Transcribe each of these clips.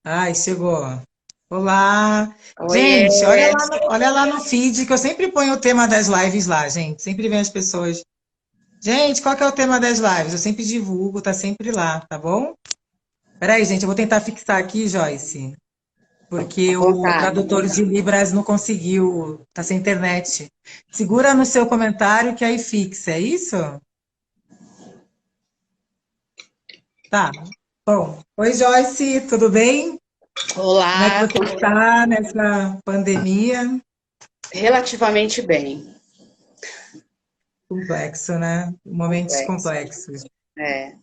Ai, chegou. Olá. Oiê, Gente, olha lá no feed que eu sempre ponho o tema das lives lá, gente. Sempre vem as pessoas. Gente, qual que é o tema das lives? Eu sempre divulgo, tá sempre lá, tá bom? Peraí, gente, eu vou tentar fixar aqui, Joyce, à porque o vontade. tradutor de Libras não conseguiu, tá sem internet. Segura no seu comentário que aí fixa, é isso? Tá. Bom, oi Joyce, tudo bem? Como é que Olá, você está nessa pandemia? relativamente bem. Complexo, né? Momentos Complexo. complexos. É,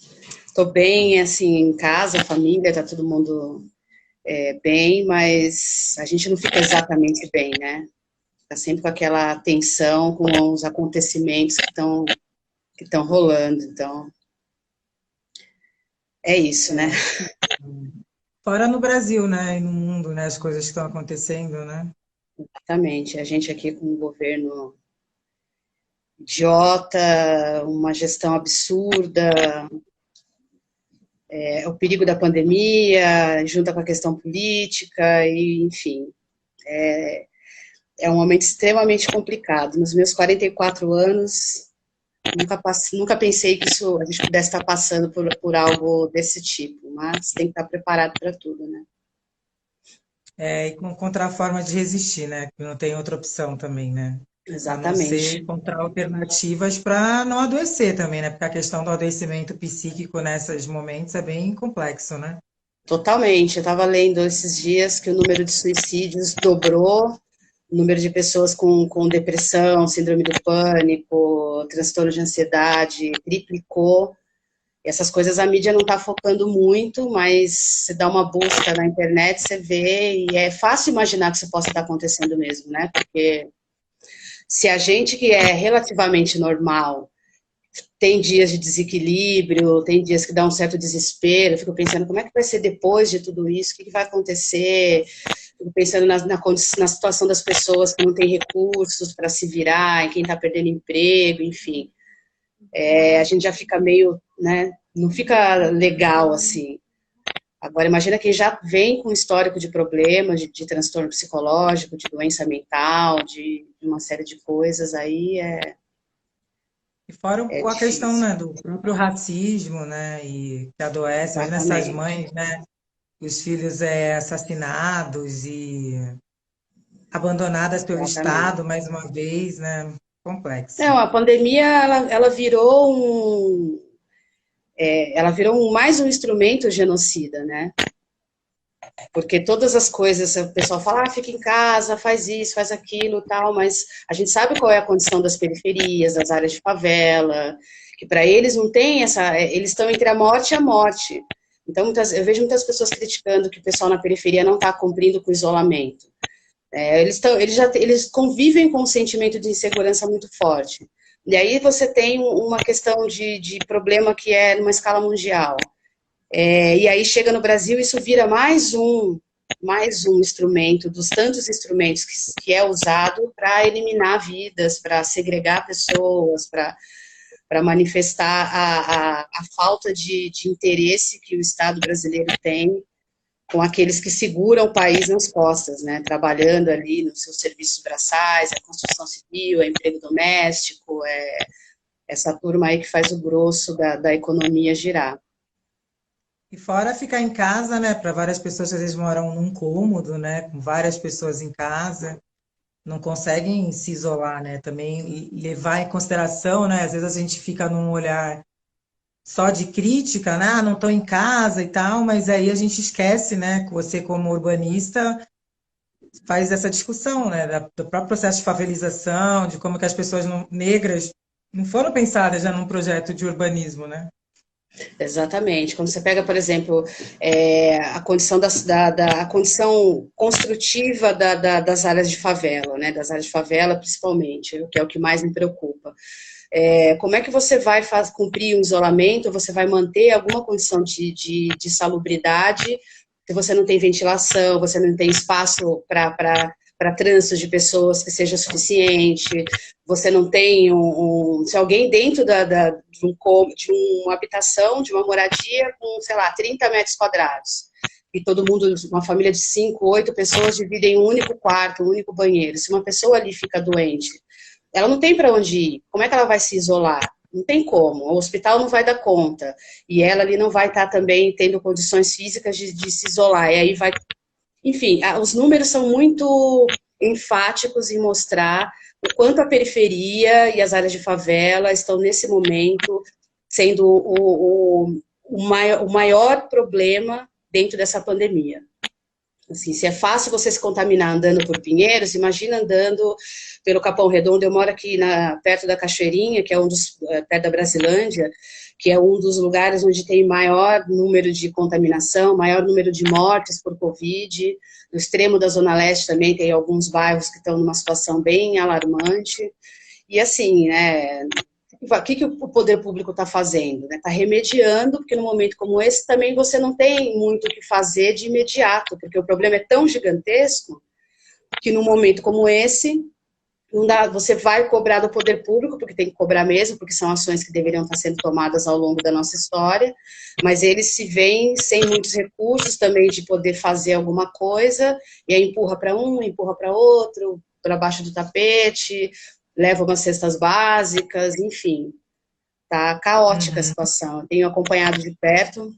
tô bem, assim, em casa, família, tá todo mundo bem, mas a gente não fica exatamente bem, né? Tá sempre com aquela tensão com os acontecimentos que estão rolando. Então, é isso, né? É. Fora no Brasil, né? E no mundo, né? As coisas que estão acontecendo, né? Exatamente. A gente aqui com um governo idiota, uma gestão absurda, o perigo da pandemia, junta com a questão política, e, enfim, é um momento extremamente complicado. Nos meus 44 anos, nunca pensei que a gente pudesse estar passando por algo desse tipo, mas tem que estar preparado para tudo, né? É, e encontrar forma de resistir, né? Que não tem outra opção também, né? A não ser Exatamente. encontrar alternativas para não adoecer também, né? Porque a questão do adoecimento psíquico nesses momentos é bem complexo, né? Totalmente. Eu estava lendo esses dias que o número de suicídios dobrou, o número de pessoas com depressão, síndrome do pânico, transtorno de ansiedade triplicou. Essas coisas a mídia não está focando muito, mas você dá uma busca na internet, você vê, e é fácil imaginar que isso possa estar acontecendo mesmo, né? Porque se a gente que é relativamente normal tem dias de desequilíbrio, tem dias que dá um certo desespero, eu fico pensando como é que vai ser depois de tudo isso, o que vai acontecer, fico pensando na situação das pessoas que não têm recursos para se virar, em quem está perdendo emprego, enfim. A gente já fica meio, né, não fica legal assim. Agora, imagina quem já vem com histórico de problemas, de transtorno psicológico, de doença mental, de uma série de coisas, aí E fora é a questão, difícil. né, do próprio racismo, né? E que adoece. Imagina essas Exatamente. mães, né? Os filhos assassinados e abandonadas pelo Exatamente. Estado, mais uma vez, né? Complexo. Não, a pandemia, ela virou mais um instrumento genocida, né? Porque todas as coisas, o pessoal fala, fica em casa, faz isso, faz aquilo, tal, mas a gente sabe qual é a condição das periferias, das áreas de favela, que para eles não tem eles estão entre a morte e a morte. Então, eu vejo muitas pessoas criticando que o pessoal na periferia não está cumprindo com o isolamento. Eles convivem com um sentimento de insegurança muito forte. E aí você tem uma questão de problema que é numa escala mundial. E aí chega no Brasil, isso vira mais um instrumento dos tantos instrumentos que é usado para eliminar vidas, para segregar pessoas, para manifestar a falta de interesse que o Estado brasileiro tem com aqueles que seguram o país nas costas, né? Trabalhando ali nos seus serviços braçais, a construção civil, é emprego doméstico, essa turma aí que faz o grosso da economia girar. E fora ficar em casa, né? Para várias pessoas que às vezes moram num cômodo, né? Com várias pessoas em casa, não conseguem se isolar, né? Também levar em consideração, né? Às vezes a gente fica num olhar só de crítica, né? Ah, não estou em casa e tal, mas aí a gente esquece, né? Que você, como urbanista, faz essa discussão, né? Do próprio processo de favelização, de como que as pessoas negras não foram pensadas já num projeto de urbanismo, né? Exatamente. Quando você pega, por exemplo, a condição a condição construtiva das áreas de favela, né? Das áreas de favela, principalmente, que é o que mais me preocupa. Como é que você vai cumprir um isolamento, você vai manter alguma condição de salubridade, se você não tem ventilação, você não tem espaço para trânsito de pessoas que seja suficiente, você não tem se alguém dentro de uma habitação, de uma moradia com, sei lá, 30 metros quadrados. e todo mundo, uma família de 5, 8 pessoas, dividem um único quarto, um único banheiro. Se uma pessoa ali fica doente, ela não tem para onde ir. Como é que ela vai se isolar? Não tem como. O hospital não vai dar conta. E ela ali não vai estar também tendo condições físicas de se isolar. E aí vai... Enfim, os números são muito enfáticos em mostrar o quanto a periferia e as áreas de favela estão, nesse momento, sendo o maior problema dentro dessa pandemia. Assim, se é fácil você se contaminar andando por Pinheiros, imagina andando pelo Capão Redondo. Eu moro aqui perto da Cachoeirinha, que é perto da Brasilândia, que é um dos lugares onde tem maior número de contaminação, maior número de mortes por Covid. No extremo da Zona Leste também tem alguns bairros que estão numa situação bem alarmante. E assim, né, o que o poder público está fazendo? Está remediando, porque num momento como esse também você não tem muito o que fazer de imediato, porque o problema é tão gigantesco que num momento como esse, não dá, você vai cobrar do poder público, porque tem que cobrar mesmo, porque são ações que deveriam estar sendo tomadas ao longo da nossa história, mas eles se veem sem muitos recursos também de poder fazer alguma coisa, e aí empurra para um, empurra para outro, para baixo do tapete, leva umas cestas básicas, enfim, tá caótica a situação. Eu tenho acompanhado de perto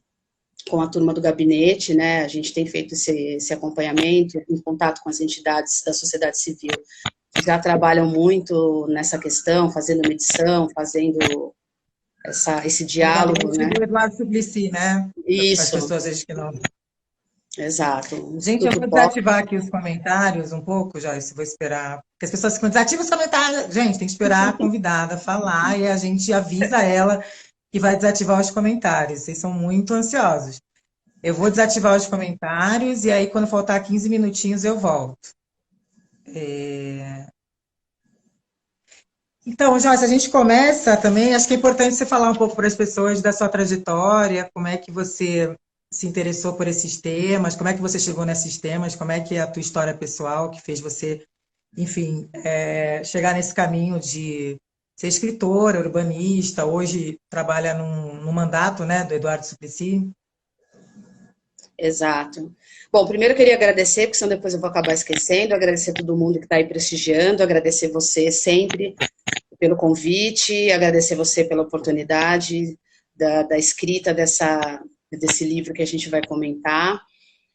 com a turma do gabinete, né? A gente tem feito esse acompanhamento em contato com as entidades da sociedade civil que já trabalham muito nessa questão, fazendo medição, fazendo esse diálogo, né? Do Eduardo Suplicy, né? As Isso. pessoas às vezes que não. Exato. Gente, eu vou desativar aqui os comentários um pouco, Joyce, vou esperar. Porque as pessoas ficam desativam os comentários. Gente, tem que esperar a convidada falar e a gente avisa ela que vai desativar os comentários. Vocês são muito ansiosos. Eu vou desativar os comentários e aí, quando faltar 15 minutinhos, eu volto. Então, Joyce, a gente começa também. Acho que é importante você falar um pouco para as pessoas da sua trajetória, como é que você se interessou por esses temas, como é que você chegou nesses temas, como é que é a tua história pessoal que fez você, enfim, chegar nesse caminho de ser escritora, urbanista, hoje trabalha no mandato, né, do Eduardo Suplicy. Exato. Bom, primeiro eu queria agradecer, porque senão depois eu vou acabar esquecendo, agradecer a todo mundo que está aí prestigiando, agradecer você sempre pelo convite, agradecer você pela oportunidade da escrita desse livro que a gente vai comentar.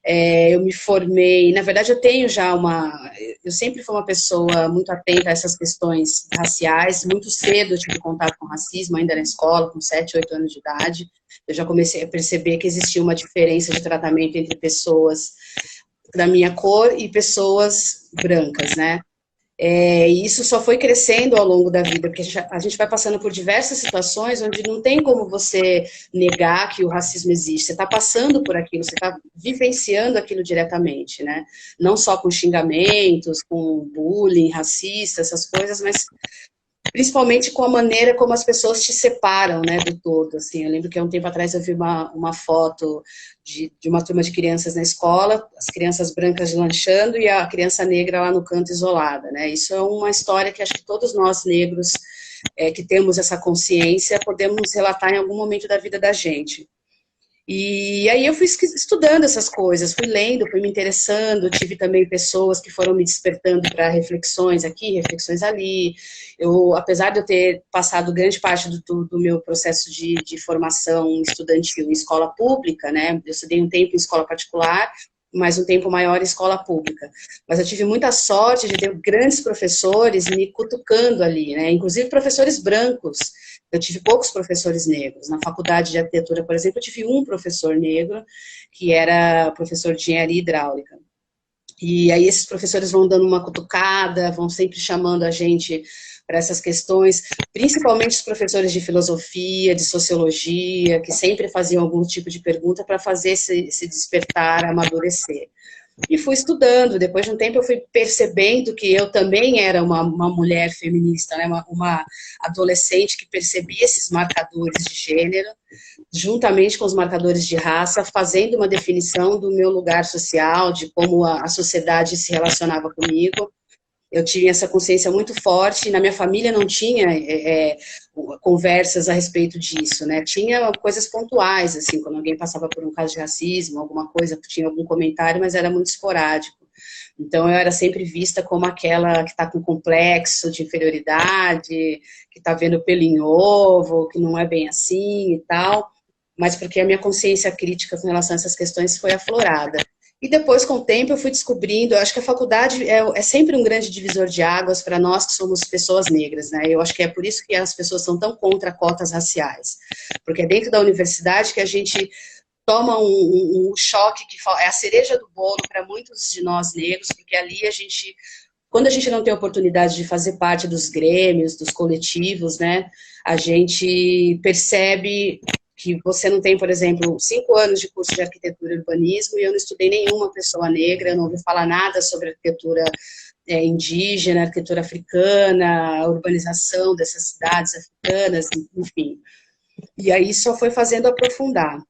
Eu me formei, na verdade eu sempre fui uma pessoa muito atenta a essas questões raciais, muito cedo eu tive contato com racismo, ainda na escola, com 7, 8 anos de idade, eu já comecei a perceber que existia uma diferença de tratamento entre pessoas da minha cor e pessoas brancas, né? E isso só foi crescendo ao longo da vida, porque a gente vai passando por diversas situações onde não tem como você negar que o racismo existe. Você está passando por aquilo, você está vivenciando aquilo diretamente, né? Não só com xingamentos, com bullying, racista, essas coisas, mas principalmente com a maneira como as pessoas te separam, né, do todo, assim. Eu lembro que há um tempo atrás eu vi uma foto de uma turma de crianças na escola, as crianças brancas lanchando e a criança negra lá no canto isolada, né. Isso é uma história que acho que todos nós negros que temos essa consciência podemos relatar em algum momento da vida da gente. E aí eu fui estudando essas coisas, fui lendo, fui me interessando, tive também pessoas que foram me despertando para reflexões aqui, reflexões ali. Apesar de eu ter passado grande parte do meu processo de formação estudantil em escola pública, né, eu estudei um tempo em escola particular, mas um tempo maior em escola pública. Mas eu tive muita sorte de ter grandes professores me cutucando ali, né, inclusive professores brancos. Eu tive poucos professores negros. Na faculdade de arquitetura, por exemplo, eu tive um professor negro, que era professor de engenharia hidráulica. E aí esses professores vão dando uma cutucada, vão sempre chamando a gente para essas questões, principalmente os professores de filosofia, de sociologia, que sempre faziam algum tipo de pergunta para fazer esse despertar, amadurecer. E fui estudando, depois de um tempo eu fui percebendo que eu também era uma mulher feminista, né? uma adolescente que percebia esses marcadores de gênero, juntamente com os marcadores de raça, fazendo uma definição do meu lugar social, de como a sociedade se relacionava comigo. Eu tinha essa consciência muito forte, na minha família não tinha conversas a respeito disso, né? Tinha coisas pontuais, assim, quando alguém passava por um caso de racismo, alguma coisa, tinha algum comentário, mas era muito esporádico. Então, eu era sempre vista como aquela que está com complexo de inferioridade, que está vendo pelo em ovo, que não é bem assim e tal, mas porque a minha consciência crítica com relação a essas questões foi aflorada. E depois, com o tempo, eu fui descobrindo, eu acho que a faculdade é sempre um grande divisor de águas para nós que somos pessoas negras, né? Eu acho que é por isso que as pessoas são tão contra cotas raciais, porque é dentro da universidade que a gente toma um choque que é a cereja do bolo para muitos de nós negros, porque ali a gente, quando a gente não tem a oportunidade de fazer parte dos grêmios, dos coletivos, né, a gente percebe que você não tem, por exemplo, 5 anos de curso de arquitetura e urbanismo e eu não estudei nenhuma pessoa negra, eu não ouvi falar nada sobre arquitetura indígena, arquitetura africana, a urbanização dessas cidades africanas, enfim. E aí só foi fazendo aprofundar.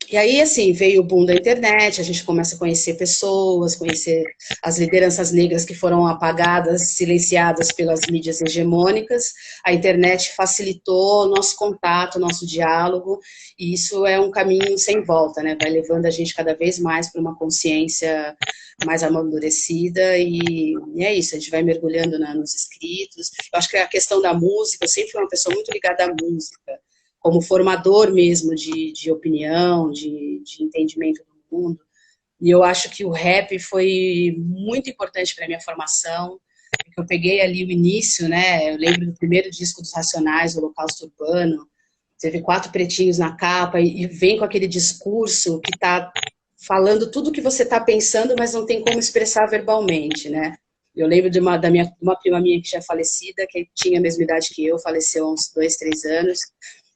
E aí, assim, veio o boom da internet, a gente começa a conhecer pessoas, conhecer as lideranças negras que foram apagadas, silenciadas pelas mídias hegemônicas. A internet facilitou o nosso contato, o nosso diálogo, e isso é um caminho sem volta, né? Vai levando a gente cada vez mais para uma consciência mais amadurecida, e é isso, a gente vai mergulhando nos escritos. Eu acho que a questão da música, eu sempre fui uma pessoa muito ligada à música, como formador mesmo de opinião, de entendimento do mundo. E eu acho que o rap foi muito importante para a minha formação, porque eu peguei ali o início, né? Eu lembro do primeiro disco dos Racionais, o Holocausto Urbano, teve 4 pretinhos na capa e vem com aquele discurso que está falando tudo o que você está pensando, mas não tem como expressar verbalmente, né? Eu lembro de uma prima minha que já é falecida, que tinha a mesma idade que eu, faleceu há uns 2, 3 anos.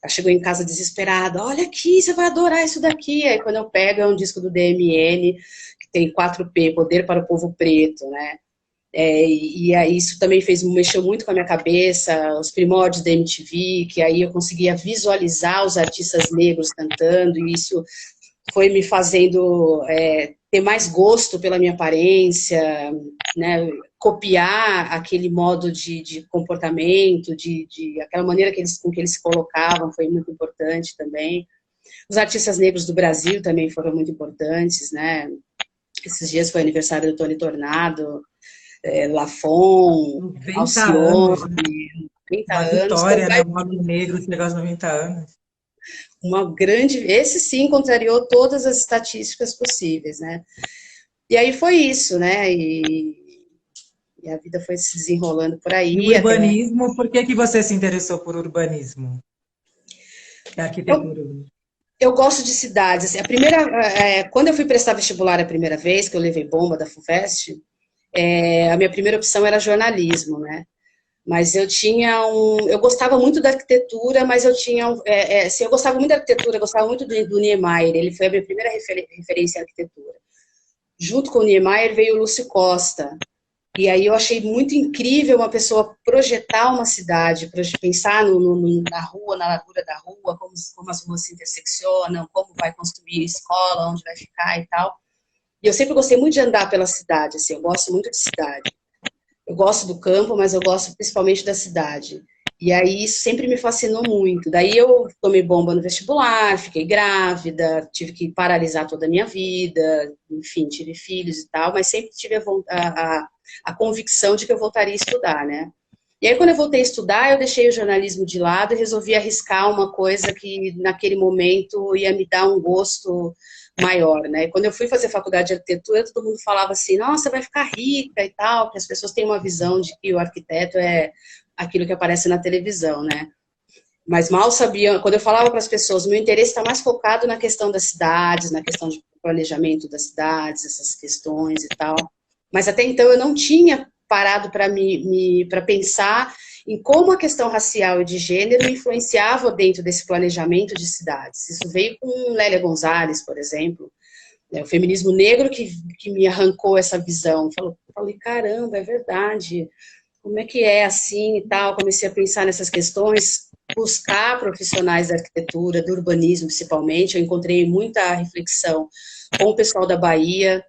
Ela chegou em casa desesperada, olha aqui, você vai adorar isso daqui. Aí quando eu pego é um disco do DMN, que tem 4P, Poder para o Povo Preto, né? E aí isso também mexeu muito com a minha cabeça, os primórdios da MTV, que aí eu conseguia visualizar os artistas negros cantando, e isso foi me fazendo ter mais gosto pela minha aparência, né? Copiar aquele modo de comportamento, aquela maneira com que eles se colocavam foi muito importante também. Os artistas negros do Brasil também foram muito importantes, né? Esses dias foi aniversário do Tony Tornado, Lafon, 90 Alcione, anos, né? 30 Uma anos, vitória, né? Um homem negro chegar aos 90 anos. esse sim contrariou todas as estatísticas possíveis, né? E aí foi isso, né? E a vida foi se desenrolando por E o aí até. urbanismo, por que que você se interessou por urbanismo? E Eu, arquitetura? eu gosto de cidades. Assim, quando eu fui prestar vestibular a primeira vez, que eu levei bomba da FUVEST, a minha primeira opção era jornalismo, né? Mas eu gostava muito da arquitetura, mas assim, eu gostava muito da arquitetura, eu gostava muito do Niemeyer, ele foi a minha primeira referência à arquitetura. Junto com o Niemeyer veio o Lúcio Costa, e aí eu achei muito incrível uma pessoa projetar uma cidade, pensar na rua, na largura da rua, como as ruas se interseccionam, como vai construir a escola, onde vai ficar e tal. E eu sempre gostei muito de andar pela cidade, assim, eu gosto muito de cidade. Eu gosto do campo, mas eu gosto principalmente da cidade. E aí isso sempre me fascinou muito. Daí eu tomei bomba no vestibular, fiquei grávida, tive que paralisar toda a minha vida, enfim, tive filhos e tal, mas sempre tive a convicção de que eu voltaria a estudar, né? E aí quando eu voltei a estudar, eu deixei o jornalismo de lado e resolvi arriscar uma coisa que naquele momento ia me dar um gosto maior, né? Quando eu fui fazer faculdade de arquitetura, todo mundo falava assim, nossa, vai ficar rica e tal, porque as pessoas têm uma visão de que o arquiteto é aquilo que aparece na televisão, né? Mas mal sabiam, quando eu falava para as pessoas, meu interesse está mais focado na questão das cidades, na questão de planejamento das cidades, essas questões e tal. Mas até então eu não tinha parado para pensar em como a questão racial e de gênero influenciava dentro desse planejamento de cidades. Isso veio com Lélia Gonzalez, por exemplo, né, o feminismo negro que me arrancou essa visão. Falei, caramba, é verdade, como é que é assim e tal? Comecei a pensar nessas questões, buscar profissionais da arquitetura, do urbanismo principalmente. Eu encontrei muita reflexão com o pessoal da Bahia,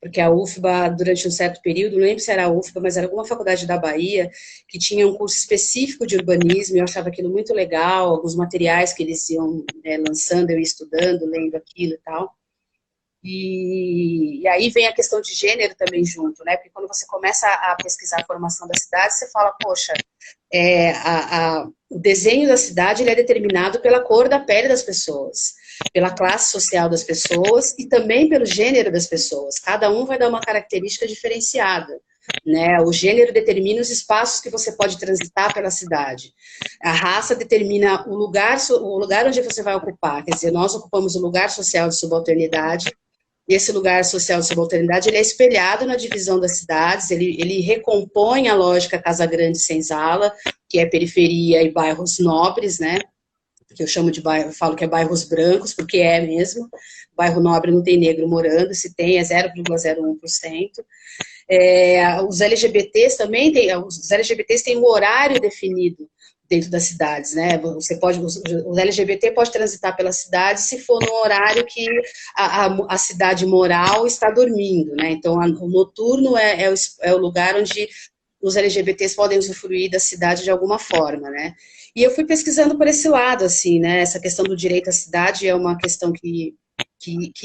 porque a UFBA, durante um certo período, não lembro se era a UFBA, mas era alguma faculdade da Bahia, que tinha um curso específico de urbanismo, e eu achava aquilo muito legal, alguns materiais que eles iam lançando, eu ia estudando, lendo aquilo e tal. E aí vem a questão de gênero também junto, né? Porque quando você começa a pesquisar a formação da cidade, você fala, poxa, o desenho da cidade ele é determinado pela cor da pele das pessoas, pela classe social das pessoas e também pelo gênero das pessoas. Cada um vai dar uma característica diferenciada. Né? O gênero determina os espaços que você pode transitar pela cidade. A raça determina o lugar onde você vai ocupar. Quer dizer, nós ocupamos o lugar social de subalternidade. E esse lugar social de subalternidade ele é espelhado na divisão das cidades. Ele recompõe a lógica Casa Grande Senzala, que é periferia e bairros nobres, né? Que eu chamo de bairro, eu falo que é bairros brancos, porque é mesmo. Bairro nobre não tem negro morando, se tem é 0,01%. Os LGBTs também os LGBTs têm um horário definido dentro das cidades, né? O LGBT pode transitar pela cidade se for no horário que a cidade moral está dormindo, né? Então, o noturno é o lugar onde os LGBTs podem usufruir da cidade de alguma forma, né? E eu fui pesquisando por esse lado, assim, né? Essa questão do direito à cidade é uma questão que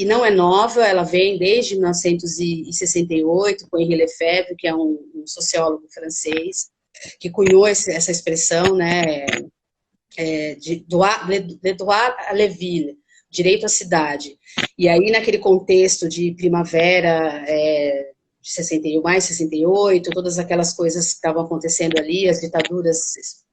não é nova, ela vem desde 1968, com Henri Lefebvre, que é um sociólogo francês, que cunhou essa expressão, né, de Edouard Leville, direito à cidade. E aí, naquele contexto de primavera de 61, mais 68, todas aquelas coisas que estavam acontecendo ali, as ditaduras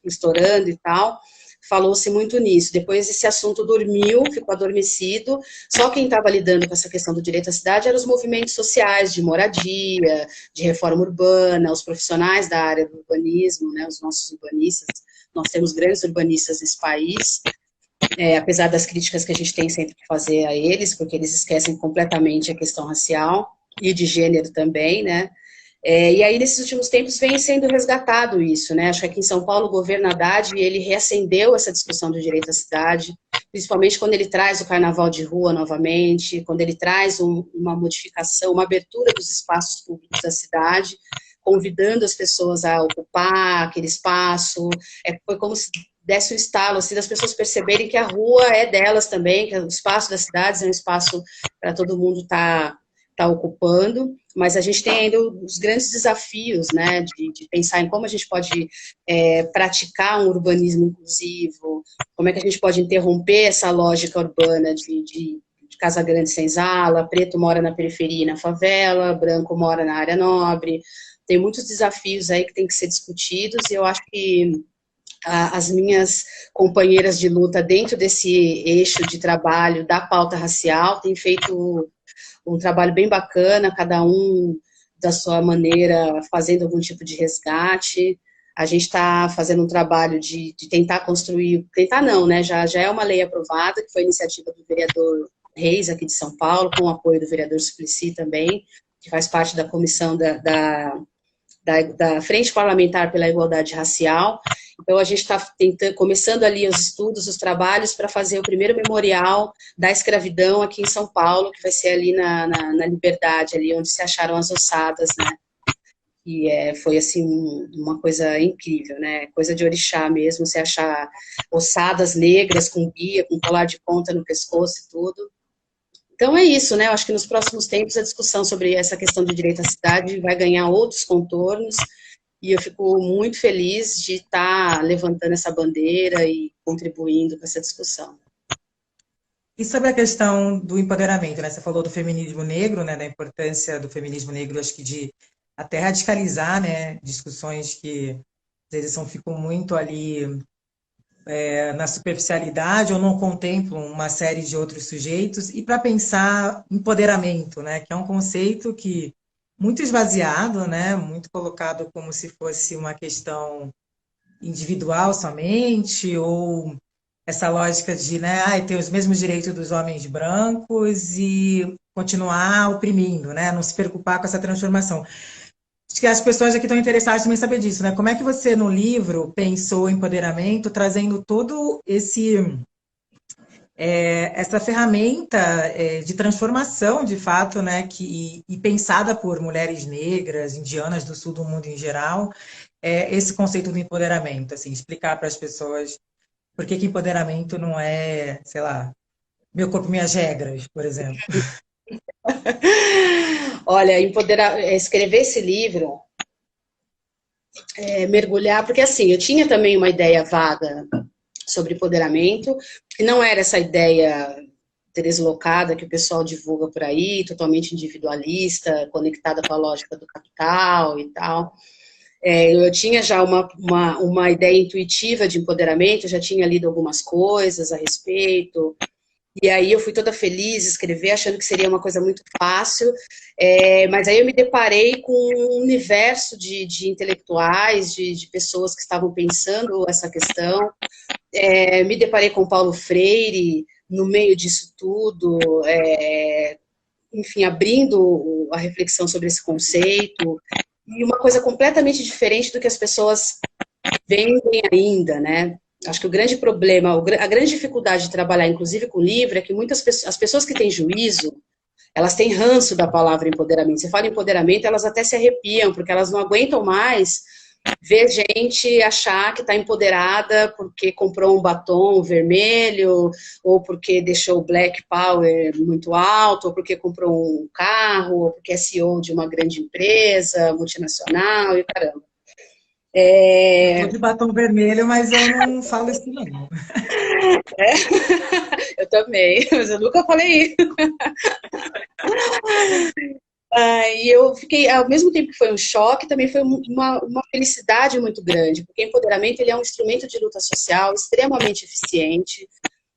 estourando e tal, falou-se muito nisso. Depois esse assunto dormiu, ficou adormecido, só quem estava lidando com essa questão do direito à cidade eram os movimentos sociais de moradia, de reforma urbana, os profissionais da área do urbanismo, né, os nossos urbanistas. Nós temos grandes urbanistas nesse país, apesar das críticas que a gente tem sempre que fazer a eles, porque eles esquecem completamente a questão racial e de gênero também, né? E aí, nesses últimos tempos, vem sendo resgatado isso, né? Acho que aqui em São Paulo, o governo Haddad, ele reacendeu essa discussão do direito à cidade, principalmente quando ele traz o carnaval de rua novamente, quando ele traz uma modificação, uma abertura dos espaços públicos da cidade, convidando as pessoas a ocupar aquele espaço. Foi como se desse um estalo, assim, das pessoas perceberem que a rua é delas também, que o espaço das cidades é um espaço para todo mundo estar ocupando, mas a gente tem ainda os grandes desafios, né, de pensar em como a gente pode praticar um urbanismo inclusivo, como é que a gente pode interromper essa lógica urbana de Casa Grande Senzala, preto mora na periferia e na favela, branco mora na área nobre. Tem muitos desafios aí que tem que ser discutidos, e eu acho que as minhas companheiras de luta dentro desse eixo de trabalho da pauta racial têm feito um trabalho bem bacana, cada um da sua maneira, fazendo algum tipo de resgate. A gente está fazendo um trabalho de tentar construir, tentar não, né, já é uma lei aprovada, que foi iniciativa do vereador Reis, aqui de São Paulo, com o apoio do vereador Suplicy também, que faz parte da comissão da Frente Parlamentar pela Igualdade Racial. Então, a gente está começando ali os estudos, os trabalhos, para fazer o primeiro memorial da escravidão aqui em São Paulo, que vai ser ali na Liberdade, ali onde se acharam as ossadas, né? E foi, assim, uma coisa incrível, né? Coisa de orixá mesmo, você achar ossadas negras com guia, com colar de ponta no pescoço e tudo. Então é isso, né? Eu acho que nos próximos tempos a discussão sobre essa questão de direito à cidade vai ganhar outros contornos, e eu fico muito feliz de estar levantando essa bandeira e contribuindo com essa discussão. E sobre a questão do empoderamento, né? Você falou do feminismo negro, né? Da importância do feminismo negro, acho que de até radicalizar, né? Discussões que às vezes ficam muito ali na superficialidade ou não contemplam uma série de outros sujeitos, e para pensar empoderamento, né? Que é um conceito que muito esvaziado, né? Muito colocado como se fosse uma questão individual somente, ou essa lógica de, né, ter os mesmos direitos dos homens brancos e continuar oprimindo, né? Não se preocupar com essa transformação. Acho que as pessoas aqui estão interessadas também em saber disso, né? Como é que você, no livro, pensou em empoderamento, trazendo todo essa ferramenta de transformação, de fato, né, e pensada por mulheres negras, indianas do sul do mundo em geral, esse conceito do empoderamento, assim, explicar para as pessoas por que empoderamento não é, sei lá, meu corpo, minhas regras, por exemplo. Olha, escrever esse livro, mergulhar, porque assim, eu tinha também uma ideia vaga sobre empoderamento, que não era essa ideia deslocada que o pessoal divulga por aí, totalmente individualista, conectada com a lógica do capital e tal. Eu tinha já uma ideia intuitiva de empoderamento, já tinha lido algumas coisas a respeito, e aí eu fui toda feliz escrever, achando que seria uma coisa muito fácil, mas aí eu me deparei com um universo de intelectuais, de pessoas que estavam pensando essa questão, me deparei com Paulo Freire no meio disso tudo, enfim, abrindo a reflexão sobre esse conceito, e uma coisa completamente diferente do que as pessoas vendem ainda, né? Acho que o grande problema, a grande dificuldade de trabalhar, inclusive com livro, é que muitas pessoas, as pessoas que têm juízo, elas têm ranço da palavra empoderamento. Você fala empoderamento, elas até se arrepiam, porque elas não aguentam mais ver gente achar que está empoderada porque comprou um batom vermelho, ou porque deixou o Black Power muito alto, ou porque comprou um carro, ou porque é CEO de uma grande empresa multinacional, e caramba. Eu tô de batom vermelho, mas eu não falo isso não. Eu também, mas eu nunca falei isso. E eu fiquei, ao mesmo tempo que foi um choque, também foi uma felicidade muito grande, porque o empoderamento ele é um instrumento de luta social extremamente eficiente,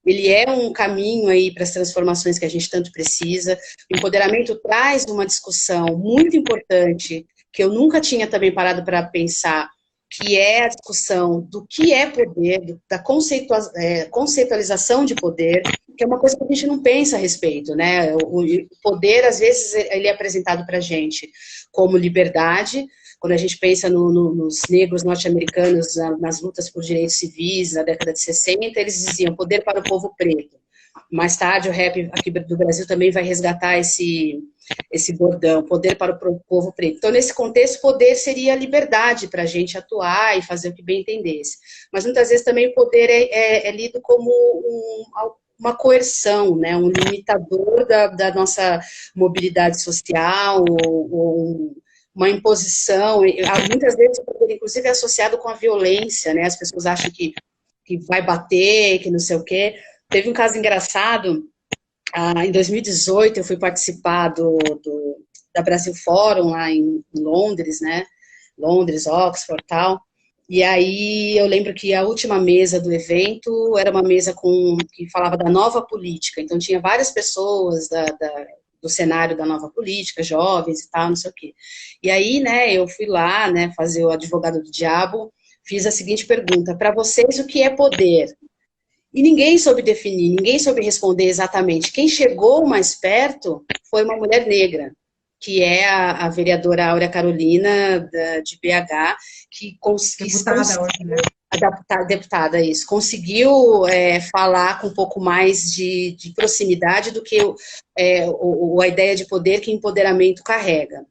ele é um caminho aí para as transformações que a gente tanto precisa. O empoderamento traz uma discussão muito importante, que eu nunca tinha também parado para pensar, que é a discussão do que é poder, da conceitualização de poder, que é uma coisa que a gente não pensa a respeito, né? O poder, às vezes, ele é apresentado para a gente como liberdade. Quando a gente pensa nos negros norte-americanos, nas lutas por direitos civis, na década de 60, eles diziam poder para o povo preto. Mais tarde, o rap aqui do Brasil também vai resgatar esse bordão, poder para o povo preto. Então, nesse contexto, poder seria liberdade para a gente atuar e fazer o que bem entendesse. Mas, muitas vezes, também o poder é lido como uma coerção, né? Um limitador da nossa mobilidade social, ou uma imposição. Muitas vezes, o poder, inclusive, é associado com a violência, né? As pessoas acham que vai bater, que não sei o quê. Teve um caso engraçado, em 2018 eu fui participar da Brasil Forum lá em Londres, né? Londres, Oxford e tal. E aí eu lembro que a última mesa do evento era uma mesa que falava da nova política. Então tinha várias pessoas do cenário da nova política, jovens e tal, não sei o quê. E aí, né, eu fui lá, né, fazer o advogado do diabo, fiz a seguinte pergunta: para vocês, o que é poder? E ninguém soube definir, ninguém soube responder exatamente. Quem chegou mais perto foi uma mulher negra, que é a vereadora Áurea Carolina, de BH, que deputada, isso, conseguiu falar com um pouco mais de proximidade do que a ideia de poder que empoderamento carrega.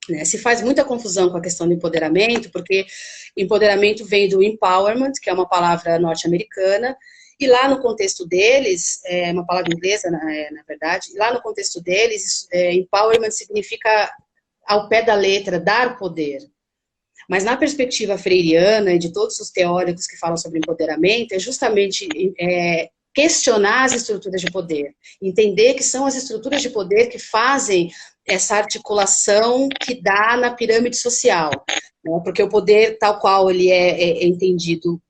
Né? Se faz muita confusão com a questão do empoderamento, porque empoderamento vem do empowerment, que é uma palavra norte-americana, e lá no contexto deles, é uma palavra inglesa, na verdade, e lá no contexto deles, empowerment significa, ao pé da letra, dar poder. Mas na perspectiva freiriana e de todos os teóricos que falam sobre empoderamento, é justamente questionar as estruturas de poder, entender que são as estruturas de poder que fazem essa articulação que dá na pirâmide social, né? Porque o poder, tal qual ele é entendido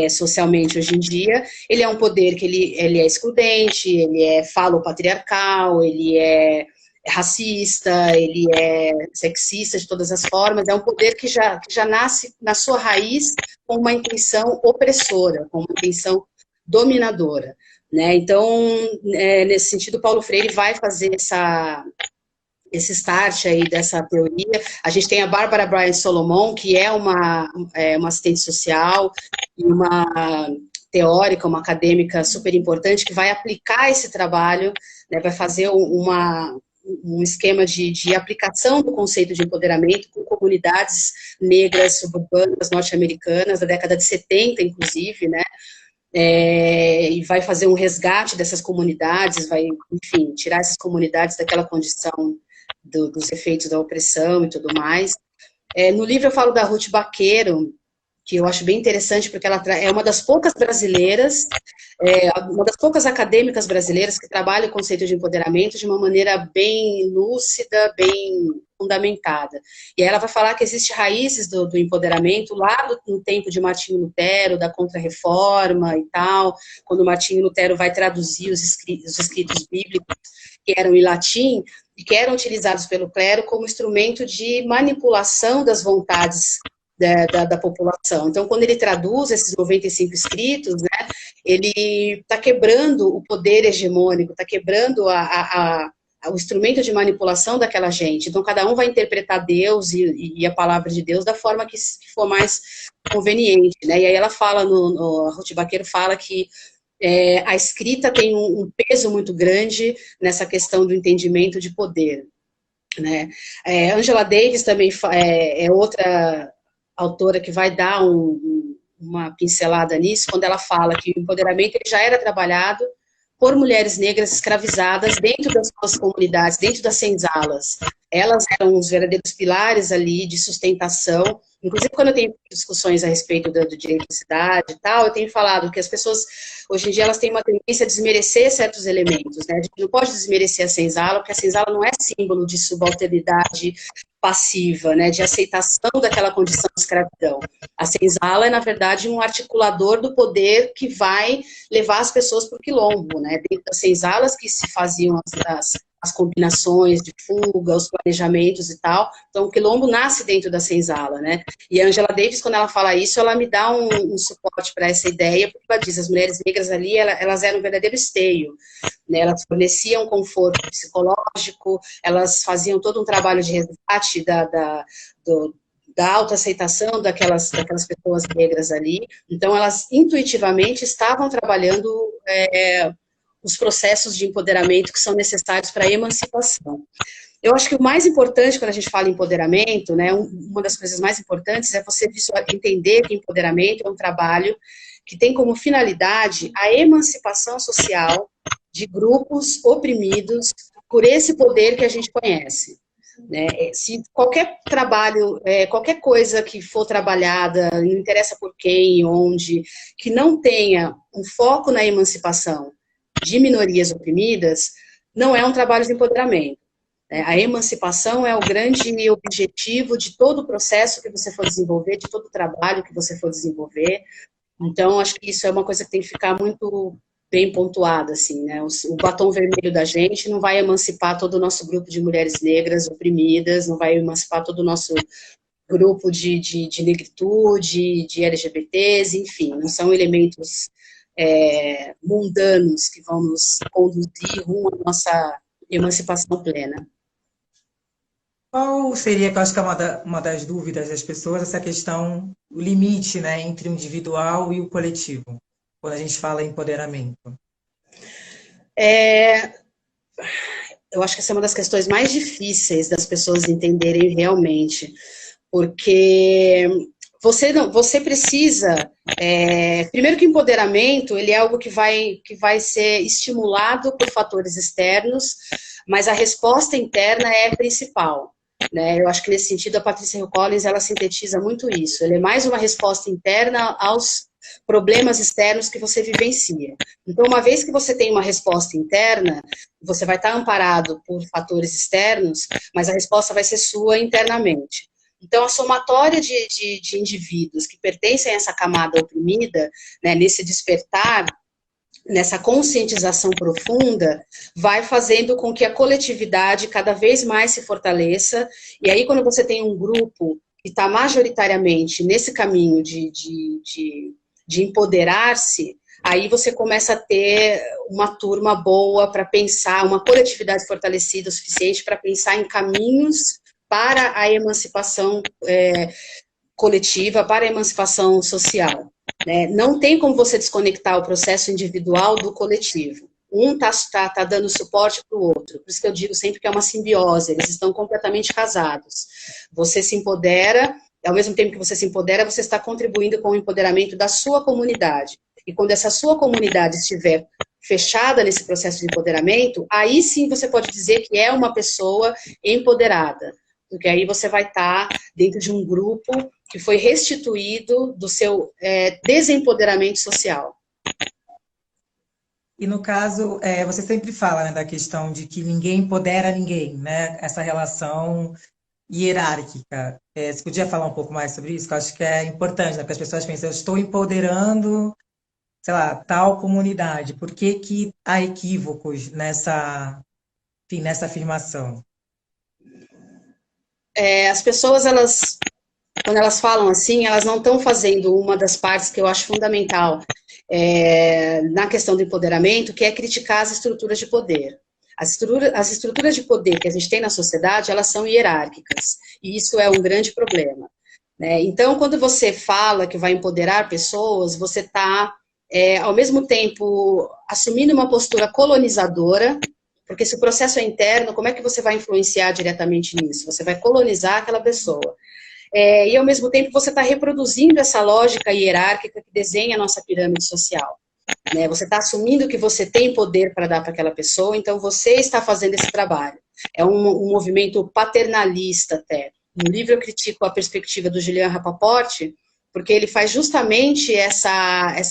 socialmente hoje em dia, ele é um poder que ele é excludente, ele é falopatriarcal, ele é racista, ele é sexista de todas as formas, é um poder que já nasce na sua raiz com uma intenção opressora, com uma intenção dominadora, né? Então, nesse sentido, Paulo Freire vai fazer esse start aí dessa teoria. A gente tem a Bárbara Bryant Solomon, que é uma assistente social e uma teórica, uma acadêmica super importante, que vai aplicar esse trabalho, né, vai fazer um esquema de aplicação do conceito de empoderamento com comunidades negras suburbanas norte-americanas, da década de 70, inclusive, né? E vai fazer um resgate dessas comunidades, vai, enfim, tirar essas comunidades daquela condição dos efeitos da opressão e tudo mais. No livro eu falo da Ruth Baqueiro, que eu acho bem interessante, porque ela é uma das poucas brasileiras, uma das poucas acadêmicas brasileiras que trabalha o conceito de empoderamento de uma maneira bem lúcida, bem fundamentada. E aí ela vai falar que existem raízes do empoderamento lá no tempo de Martinho Lutero, da Contra-Reforma e tal, quando Martinho Lutero vai traduzir os escritos bíblicos, que eram em latim, e que eram utilizados pelo clero como instrumento de manipulação das vontades da população. Então, quando ele traduz esses 95 escritos, né, ele está quebrando o poder hegemônico, está quebrando o instrumento de manipulação daquela gente. Então, cada um vai interpretar Deus e a palavra de Deus da forma que for mais conveniente, né? E aí ela fala, a Ruth Baqueiro fala que a escrita tem um peso muito grande nessa questão do entendimento de poder, né? Angela Davis também é outra autora que vai dar uma pincelada nisso, quando ela fala que o empoderamento ele já era trabalhado por mulheres negras escravizadas dentro das suas comunidades, dentro das senzalas. Elas eram os verdadeiros pilares ali de sustentação. Inclusive, quando eu tenho discussões a respeito do direito à cidade e tal, eu tenho falado que as pessoas, hoje em dia, elas têm uma tendência a desmerecer certos elementos, né? A gente não pode desmerecer a senzala, porque a senzala não é símbolo de subalternidade passiva, né? De aceitação daquela condição de escravidão. A senzala é, na verdade, um articulador do poder que vai levar as pessoas para o quilombo, né? Dentro das senzalas que se faziam as combinações de fuga, os planejamentos e tal. Então, o quilombo nasce dentro da senzala, né? E a Angela Davis, quando ela fala isso, ela me dá um suporte para essa ideia, porque ela diz, as mulheres negras ali, elas eram um verdadeiro esteio, né? Elas forneciam conforto psicológico, elas faziam todo um trabalho de resgate da autoaceitação daquelas pessoas negras ali. Então, elas intuitivamente estavam trabalhando os processos de empoderamento que são necessários para a emancipação. Eu acho que o mais importante quando a gente fala em empoderamento, né, uma das coisas mais importantes é você entender que empoderamento é um trabalho que tem como finalidade a emancipação social de grupos oprimidos por esse poder que a gente conhece. Né? Se qualquer trabalho, qualquer coisa que for trabalhada, não interessa por quem, onde, que não tenha um foco na emancipação de minorias oprimidas, não é um trabalho de empoderamento. A emancipação é o grande objetivo de todo o processo que você for desenvolver, de todo o trabalho que você for desenvolver. Então, acho que isso é uma coisa que tem que ficar muito bem pontuada, assim, né? O batom vermelho da gente não vai emancipar todo o nosso grupo de mulheres negras oprimidas, não vai emancipar todo o nosso grupo de negritude, de LGBTs, enfim, não são elementos mundanos que vão nos conduzir rumo à nossa emancipação plena. Qual seria, que eu acho que é uma das dúvidas das pessoas, essa questão, o limite, né, entre o individual e o coletivo, quando a gente fala em empoderamento? Eu acho que essa é uma das questões mais difíceis das pessoas entenderem realmente, porque você precisa, primeiro que o empoderamento, ele é algo que vai ser estimulado por fatores externos, mas a resposta interna é principal, né? Eu acho que nesse sentido a Patricia Hill Collins, ela sintetiza muito isso, ele é mais uma resposta interna aos problemas externos que você vivencia. Então, uma vez que você tem uma resposta interna, você vai estar amparado por fatores externos, mas a resposta vai ser sua internamente. Então, a somatória de indivíduos que pertencem a essa camada oprimida, né, nesse despertar, nessa conscientização profunda, vai fazendo com que a coletividade cada vez mais se fortaleça. E aí, quando você tem um grupo que está majoritariamente nesse caminho de empoderar-se, aí você começa a ter uma turma boa para pensar, uma coletividade fortalecida o suficiente para pensar em caminhos para a emancipação coletiva, para a emancipação social. né? Não tem como você desconectar o processo individual do coletivo. Um tá dando suporte para o outro. Por isso que eu digo sempre que é uma simbiose, eles estão completamente casados. Você se empodera, ao mesmo tempo que você se empodera, você está contribuindo com o empoderamento da sua comunidade. E quando essa sua comunidade estiver fechada nesse processo de empoderamento, aí sim você pode dizer que é uma pessoa empoderada. Porque aí você vai estar dentro de um grupo que foi restituído do seu desempoderamento social. E no caso, você sempre fala, né, da questão de que ninguém empodera ninguém, né? Essa relação hierárquica. Você podia falar um pouco mais sobre isso? Que eu acho que é importante, né? Porque as pessoas pensam, eu estou empoderando, sei lá, tal comunidade. Por que que há equívocos nessa, enfim, nessa afirmação? As pessoas, quando elas falam assim, elas não estão fazendo uma das partes que eu acho fundamental na questão do empoderamento, que é criticar as estruturas de poder. As estruturas de poder que a gente tem na sociedade, elas são hierárquicas, e isso é um grande problema, né? Então, quando você fala que vai empoderar pessoas, você está, ao mesmo tempo, assumindo uma postura colonizadora, porque se o processo é interno, como é que você vai influenciar diretamente nisso? Você vai colonizar aquela pessoa. E, ao mesmo tempo, você está reproduzindo essa lógica hierárquica que desenha a nossa pirâmide social, né? Você está assumindo que você tem poder para dar para aquela pessoa, então você está fazendo esse trabalho. É um movimento paternalista até. No livro eu critico a perspectiva do Julian Rapaport, porque ele faz justamente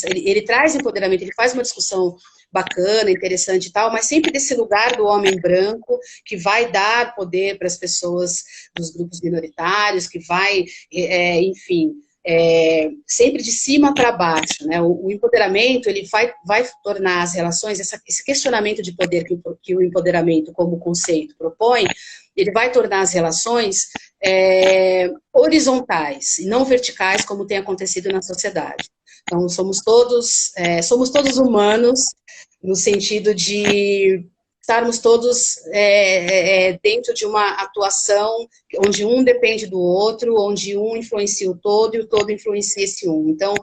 ele traz empoderamento, ele faz uma discussão bacana, interessante e tal, mas sempre desse lugar do homem branco, que vai dar poder para as pessoas dos grupos minoritários, que vai, enfim, sempre de cima para baixo, né? O empoderamento, ele vai tornar as relações, esse questionamento de poder que o empoderamento como conceito propõe, ele vai tornar as relações horizontais e não verticais, como tem acontecido na sociedade. Então, somos todos humanos, no sentido de estarmos todos dentro de uma atuação onde um depende do outro, onde um influencia o todo e o todo influencia esse um. Então,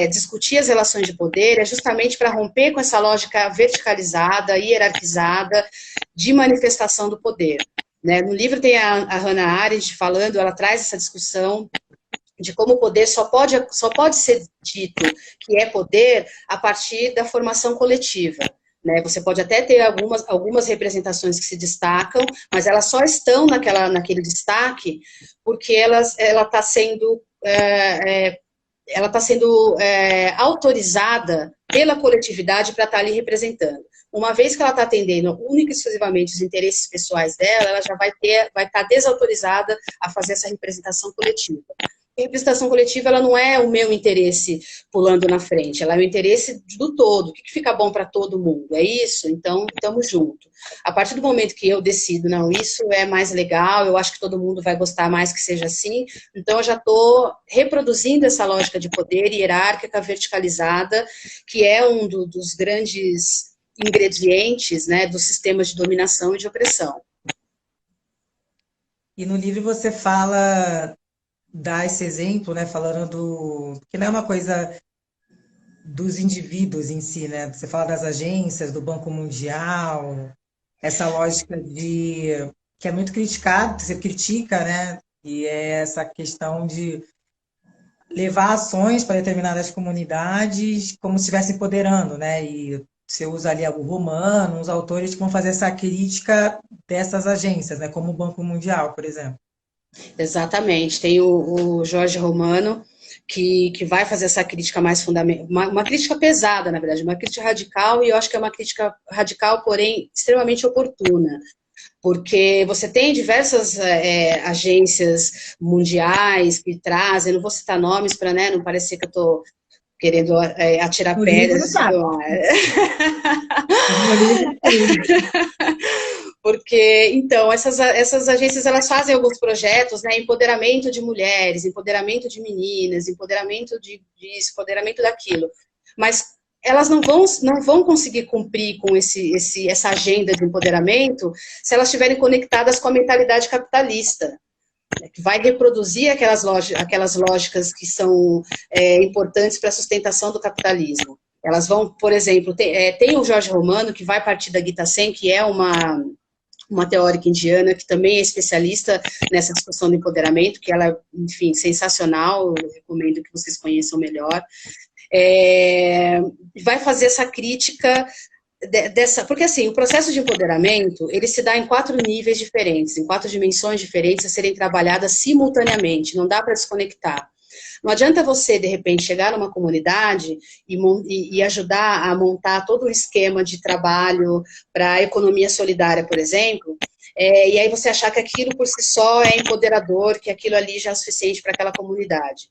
discutir as relações de poder é justamente para romper com essa lógica verticalizada, hierarquizada, de manifestação do poder, né? No livro tem a Hannah Arendt falando, ela traz essa discussão de como o poder só pode ser dito que é poder a partir da formação coletiva, né? Você pode até ter algumas representações que se destacam, mas elas só estão naquele destaque porque ela está sendo autorizada pela coletividade para estar ali representando. Uma vez que ela está atendendo única e exclusivamente os interesses pessoais dela, ela já vai estar desautorizada a fazer essa representação coletiva. A representação coletiva, ela não é o meu interesse pulando na frente, ela é o interesse do todo, o que fica bom para todo mundo, é isso? Então, estamos juntos. A partir do momento que eu decido, não, isso é mais legal, eu acho que todo mundo vai gostar mais que seja assim, então eu já estou reproduzindo essa lógica de poder hierárquica, verticalizada, que é um dos grandes ingredientes, né, dos sistemas de dominação e de opressão. E no livro você fala, dá esse exemplo, né, falando que não é uma coisa dos indivíduos em si, né? Você fala das agências, do Banco Mundial, essa lógica que é muito criticada, você critica, né? E é essa questão de levar ações para determinadas comunidades como se estivesse empoderando, né? E você usa ali o Romano, os autores que vão fazer essa crítica dessas agências, né? Como o Banco Mundial, por exemplo. Exatamente. Tem o Jorge Romano, que vai fazer essa crítica mais fundamental, uma crítica pesada, na verdade, uma crítica radical, e eu acho que é uma crítica radical, porém, extremamente oportuna. Porque você tem diversas agências mundiais que trazem, não vou citar nomes para, né, não parecer que eu estou querendo atirar O livro pedras. sabe. Porque, então, essas agências, elas fazem alguns projetos, né, empoderamento de mulheres, empoderamento de meninas, empoderamento disso, empoderamento daquilo, mas elas não vão conseguir cumprir com essa agenda de empoderamento se elas estiverem conectadas com a mentalidade capitalista. que vai reproduzir aquelas lógicas que são importantes para a sustentação do capitalismo. Elas vão, por exemplo, tem o Jorge Romano, que vai partir da Gita Sen, que é uma teórica indiana, que também é especialista nessa discussão do empoderamento, que ela, enfim, sensacional, eu recomendo que vocês conheçam melhor. Vai fazer essa crítica porque assim, o processo de empoderamento, ele se dá em 4 níveis diferentes, em 4 dimensões diferentes a serem trabalhadas simultaneamente, não dá para desconectar. Não adianta você, de repente, chegar numa comunidade e ajudar a montar todo um esquema de trabalho para a economia solidária, por exemplo, e aí você achar que aquilo por si só é empoderador, que aquilo ali já é suficiente para aquela comunidade.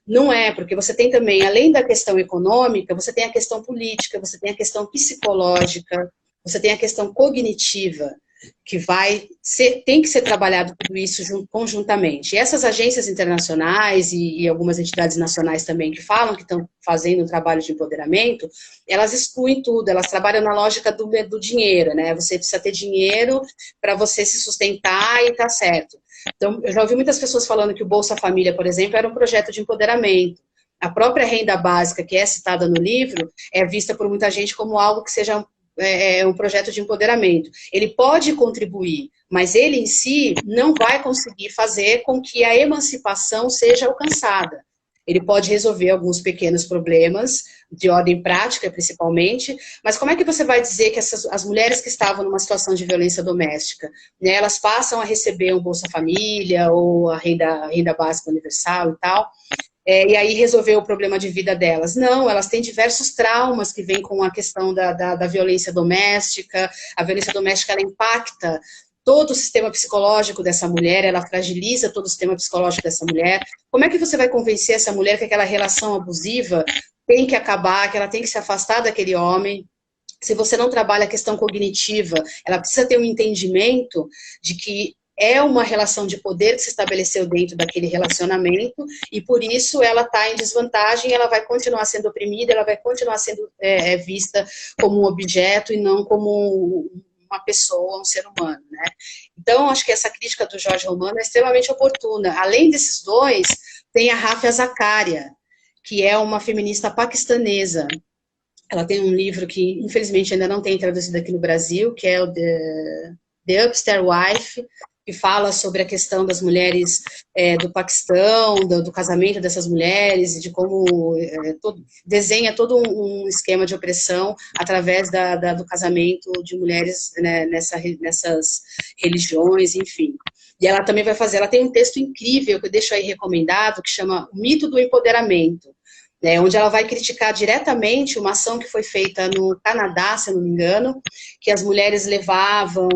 Não é, porque você tem também, além da questão econômica, você tem a questão política, você tem a questão psicológica, você tem a questão cognitiva, que tem que ser trabalhado tudo isso conjuntamente. E essas agências internacionais e algumas entidades nacionais também que falam que estão fazendo um trabalho de empoderamento, elas excluem tudo, elas trabalham na lógica do dinheiro, né? Você precisa ter dinheiro para você se sustentar e tá certo. Então, eu já ouvi muitas pessoas falando que o Bolsa Família, por exemplo, era um projeto de empoderamento. A própria renda básica, que é citada no livro, é vista por muita gente como algo que seja um projeto de empoderamento. Ele pode contribuir, mas ele em si não vai conseguir fazer com que a emancipação seja alcançada. Ele pode resolver alguns pequenos problemas, de ordem prática principalmente, mas como é que você vai dizer que as mulheres que estavam numa situação de violência doméstica, né, elas passam a receber um Bolsa Família ou a renda básica universal e tal, e aí resolver o problema de vida delas? Não, elas têm diversos traumas que vêm com a questão da violência doméstica. A violência doméstica, ela impacta todo o sistema psicológico dessa mulher, ela fragiliza todo o sistema psicológico dessa mulher. Como é que você vai convencer essa mulher que aquela relação abusiva tem que acabar, que ela tem que se afastar daquele homem? Se você não trabalha a questão cognitiva, ela precisa ter um entendimento de que é uma relação de poder que se estabeleceu dentro daquele relacionamento e por isso ela está em desvantagem, ela vai continuar sendo oprimida, ela vai continuar sendo vista como um objeto e não como uma pessoa, um ser humano, né? Então, acho que essa crítica do Jorge Romano é extremamente oportuna. Além desses dois, tem a Rafia Zakaria, que é uma feminista paquistanesa. Ela tem um livro que, infelizmente, ainda não tem traduzido aqui no Brasil, que é o The Upstairs Wife, que fala sobre a questão das mulheres do Paquistão, do casamento dessas mulheres, e de como desenha todo um esquema de opressão através do casamento de mulheres, né, nessas religiões, enfim. E ela também ela tem um texto incrível, que eu deixo aí recomendado, que chama O Mito do Empoderamento, onde ela vai criticar diretamente uma ação que foi feita no Canadá, se eu não me engano, que as mulheres levavam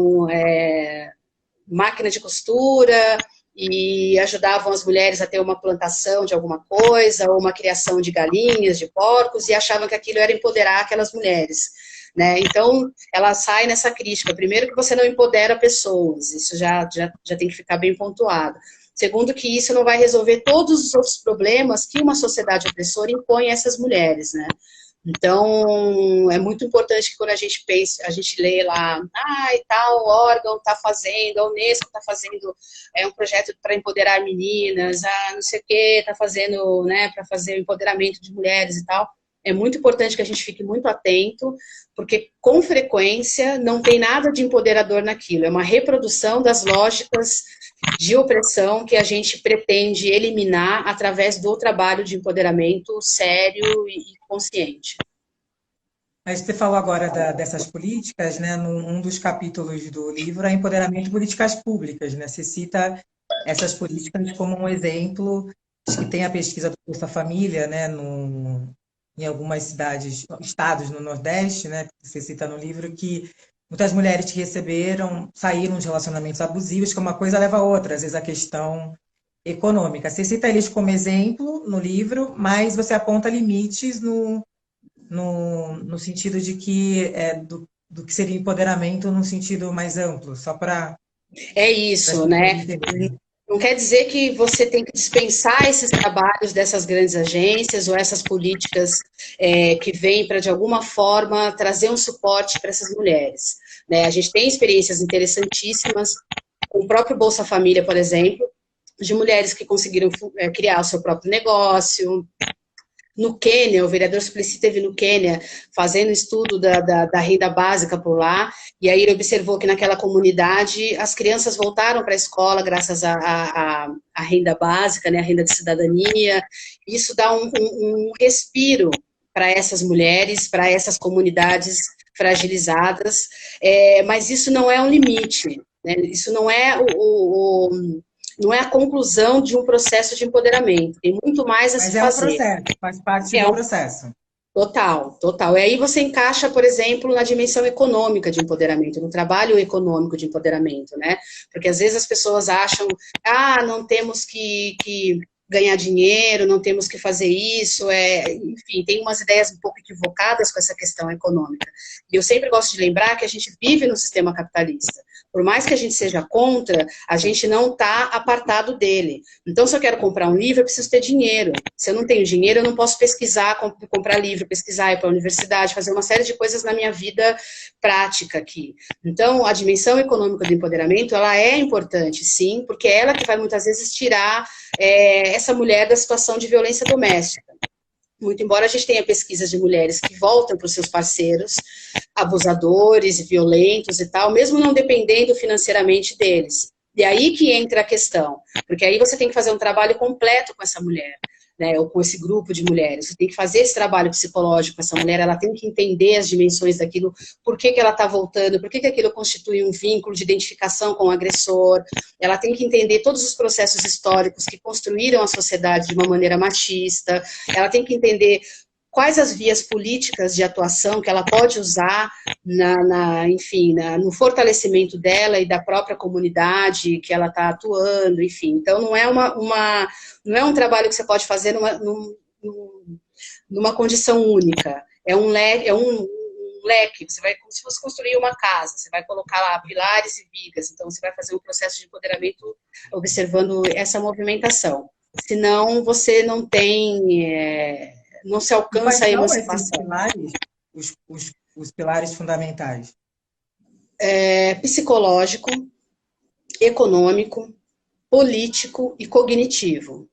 máquina de costura e ajudavam as mulheres a ter uma plantação de alguma coisa, ou uma criação de galinhas, de porcos, e achavam que aquilo era empoderar aquelas mulheres, né? Então, ela sai nessa crítica. Primeiro, que você não empodera pessoas, isso já tem que ficar bem pontuado. Segundo, que isso não vai resolver todos os outros problemas que uma sociedade opressora impõe a essas mulheres, né? Então, é muito importante que quando a gente pensa, a gente lê lá, e tal órgão está fazendo, a Unesco está fazendo um projeto para empoderar meninas, não sei o que, está fazendo, né, para fazer o empoderamento de mulheres e tal. É muito importante que a gente fique muito atento, porque com frequência não tem nada de empoderador naquilo, é uma reprodução das lógicas de opressão que a gente pretende eliminar através do trabalho de empoderamento sério e consciente. Mas você falou agora dessas políticas, né? Um dos capítulos do livro é empoderamento de políticas públicas, né? Você cita essas políticas como um exemplo, acho que tem a pesquisa do Bolsa Família, né? Em algumas estados no Nordeste, né? Você cita no livro que muitas mulheres que saíram de relacionamentos abusivos, que uma coisa leva a outra, às vezes a questão econômica. Você cita eles como exemplo no livro, mas você aponta limites no sentido de que do que seria empoderamento num sentido mais amplo, só para... É isso, né? Não quer dizer que você tem que dispensar esses trabalhos dessas grandes agências ou essas políticas que vêm para, de alguma forma, trazer um suporte para essas mulheres, né? A gente tem experiências interessantíssimas com o próprio Bolsa Família, por exemplo, de mulheres que conseguiram criar o seu próprio negócio. No Quênia, o vereador Suplicy esteve no Quênia fazendo estudo da renda básica por lá, e aí ele observou que naquela comunidade as crianças voltaram para a escola graças à renda básica, né, a renda de cidadania. Isso dá um respiro para essas mulheres, para essas comunidades fragilizadas, mas isso não é um limite, né? Isso não é não é a conclusão de um processo de empoderamento, tem muito mais a se fazer. Mas é um processo, faz parte do processo. Total, total. E aí você encaixa, por exemplo, na dimensão econômica de empoderamento, no trabalho econômico de empoderamento, né? Porque às vezes as pessoas acham, não temos que ganhar dinheiro, não temos que fazer isso, enfim, tem umas ideias um pouco equivocadas com essa questão econômica. E eu sempre gosto de lembrar que a gente vive no sistema capitalista. Por mais que a gente seja contra, a gente não está apartado dele. Então, se eu quero comprar um livro, eu preciso ter dinheiro. Se eu não tenho dinheiro, eu não posso pesquisar, comprar livro, pesquisar, ir para a universidade, fazer uma série de coisas na minha vida prática aqui. Então, a dimensão econômica do empoderamento, ela é importante, sim, porque é ela que vai muitas vezes tirar essa mulher da situação de violência doméstica. Muito embora a gente tenha pesquisas de mulheres que voltam para os seus parceiros, abusadores, violentos e tal, mesmo não dependendo financeiramente deles. E aí que entra a questão, porque aí você tem que fazer um trabalho completo com essa mulher, né, ou com esse grupo de mulheres. Você tem que fazer esse trabalho psicológico com essa mulher, ela tem que entender as dimensões daquilo, por que ela está voltando, por que aquilo constitui um vínculo de identificação com o agressor, ela tem que entender todos os processos históricos que construíram a sociedade de uma maneira machista, ela tem que entender quais as vias políticas de atuação que ela pode usar enfim, no fortalecimento dela e da própria comunidade que ela está atuando, enfim. Então, não é não é um trabalho que você pode fazer numa condição única. É um leque, você vai, como se fosse construir uma casa, você vai colocar lá pilares e vigas, então você vai fazer um processo de empoderamento observando essa movimentação. Senão, você não tem... não se alcança a emancipação. Os pilares fundamentais? Psicológico, econômico, político e cognitivo.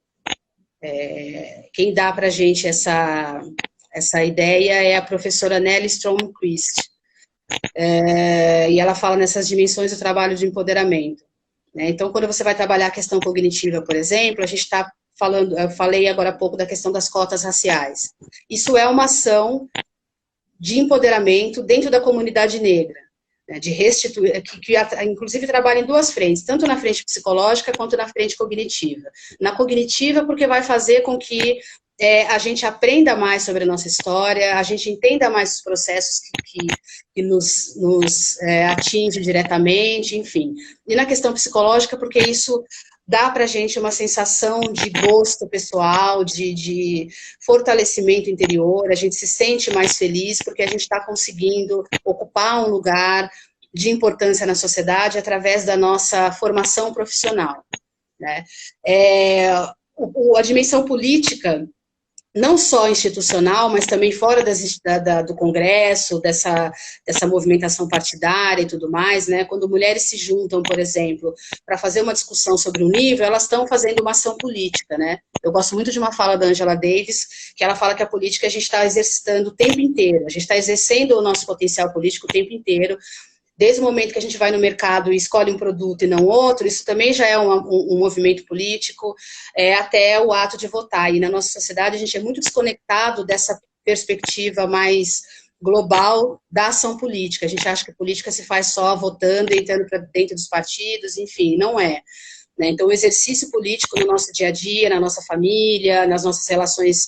Quem dá para a gente essa ideia é a professora Nelly Stromquist. E ela fala nessas dimensões do trabalho de empoderamento. Então, quando você vai trabalhar a questão cognitiva, por exemplo, a gente está eu falei agora há pouco da questão das cotas raciais. Isso é uma ação de empoderamento dentro da comunidade negra, né, de restituir, que inclusive trabalha em duas frentes, tanto na frente psicológica quanto na frente cognitiva. Na cognitiva, porque vai fazer com que a gente aprenda mais sobre a nossa história, a gente entenda mais os processos que nos atinge diretamente, enfim. E na questão psicológica, porque isso dá para a gente uma sensação de gosto pessoal, de fortalecimento interior, a gente se sente mais feliz porque a gente está conseguindo ocupar um lugar de importância na sociedade através da nossa formação profissional, né? A dimensão política, não só institucional, mas também fora do Congresso, dessa movimentação partidária e tudo mais, né? Quando mulheres se juntam, por exemplo, para fazer uma discussão sobre um livro, elas estão fazendo uma ação política, né? Eu gosto muito de uma fala da Angela Davis, que ela fala que a política a gente está exercitando o tempo inteiro, a gente está exercendo o nosso potencial político o tempo inteiro. Desde o momento que a gente vai no mercado e escolhe um produto e não outro, isso também já é um movimento político, até o ato de votar. E na nossa sociedade a gente é muito desconectado dessa perspectiva mais global da ação política. A gente acha que a política se faz só votando, entrando para dentro dos partidos, enfim, não é. Então, o exercício político no nosso dia a dia, na nossa família, nas nossas relações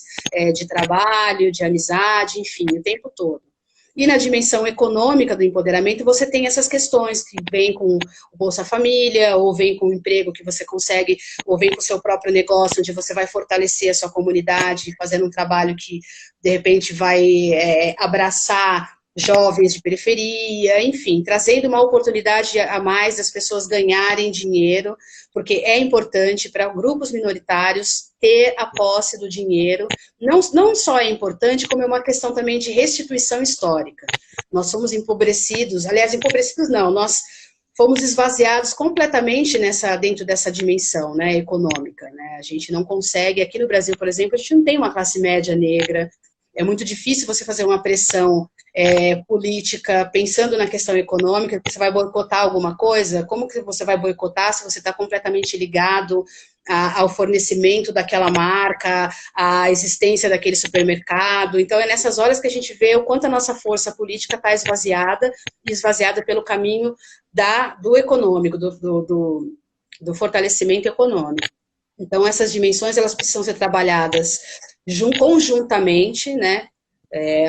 de trabalho, de amizade, enfim, o tempo todo. E na dimensão econômica do empoderamento, você tem essas questões que vêm com o Bolsa Família, ou vem com o emprego que você consegue, ou vem com o seu próprio negócio, onde você vai fortalecer a sua comunidade, fazendo um trabalho que, de repente, vai abraçar jovens de periferia, enfim, trazendo uma oportunidade a mais das pessoas ganharem dinheiro, porque é importante para grupos minoritários ter a posse do dinheiro. Não só é importante, como é uma questão também de restituição histórica. Nós somos empobrecidos, aliás, empobrecidos não, nós fomos esvaziados completamente dentro dessa dimensão, né, econômica, né? A gente não consegue, aqui no Brasil, por exemplo, a gente não tem uma classe média negra, é muito difícil você fazer uma pressão política pensando na questão econômica, que você vai boicotar alguma coisa, como que você vai boicotar se você está completamente ligado ao fornecimento daquela marca, à existência daquele supermercado? Então é nessas horas que a gente vê o quanto a nossa força política está esvaziada, e esvaziada pelo caminho do econômico, do fortalecimento econômico. Então essas dimensões, elas precisam ser trabalhadas conjuntamente, né,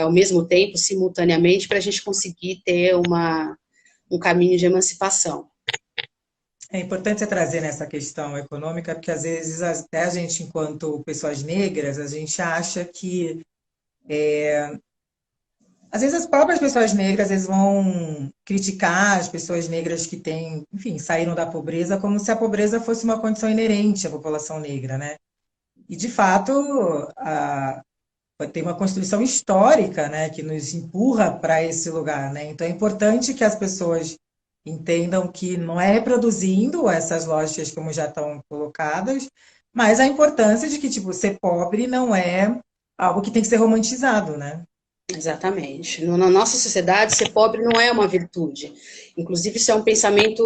ao mesmo tempo, simultaneamente, para a gente conseguir ter um caminho de emancipação. É importante você trazer nessa questão econômica, porque às vezes até a gente, enquanto pessoas negras, a gente acha que às vezes as próprias pessoas negras, eles vão criticar as pessoas negras que têm, enfim, saíram da pobreza, como se a pobreza fosse uma condição inerente à população negra, né? E de fato, tem uma construção histórica, né, que nos empurra para esse lugar, né? Então é importante que as pessoas entendam que não é reproduzindo essas lógicas como já estão colocadas, mas a importância de que, tipo, ser pobre não é algo que tem que ser romantizado, né? Exatamente. Na nossa sociedade, ser pobre não é uma virtude. Inclusive, isso é um pensamento,